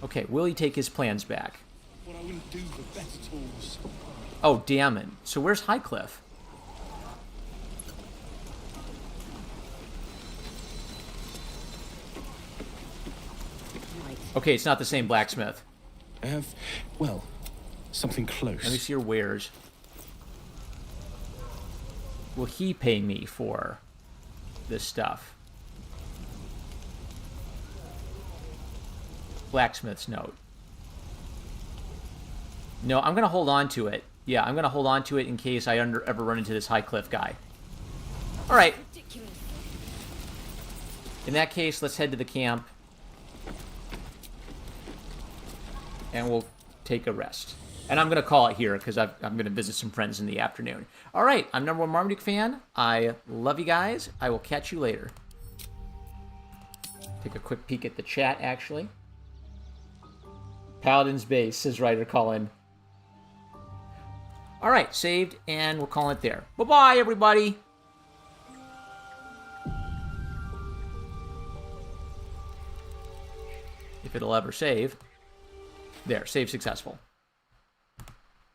Okay, will he take his plans back? What I wouldn't do for better tools. Oh, damn it. So where's Highcliff? Okay, it's not the same blacksmith. I have, well, something close. Let me see your wares. Will he pay me for this stuff? Blacksmith's note. No, I'm going to hold on to it. Yeah, I'm going to hold on to it in case I ever run into this Highcliff guy. All right. In that case, let's head to the camp. And we'll take a rest. And I'm going to call it here because I'm going to visit some friends in the afternoon. All right, I'm #1 Marmaduke fan. I love you guys. I will catch you later. Take a quick peek at the chat, actually. Paladin's Base, says Ryder Cullen. All right, saved, and we'll call it there. Bye-bye, everybody. If it'll ever save. There, save successful.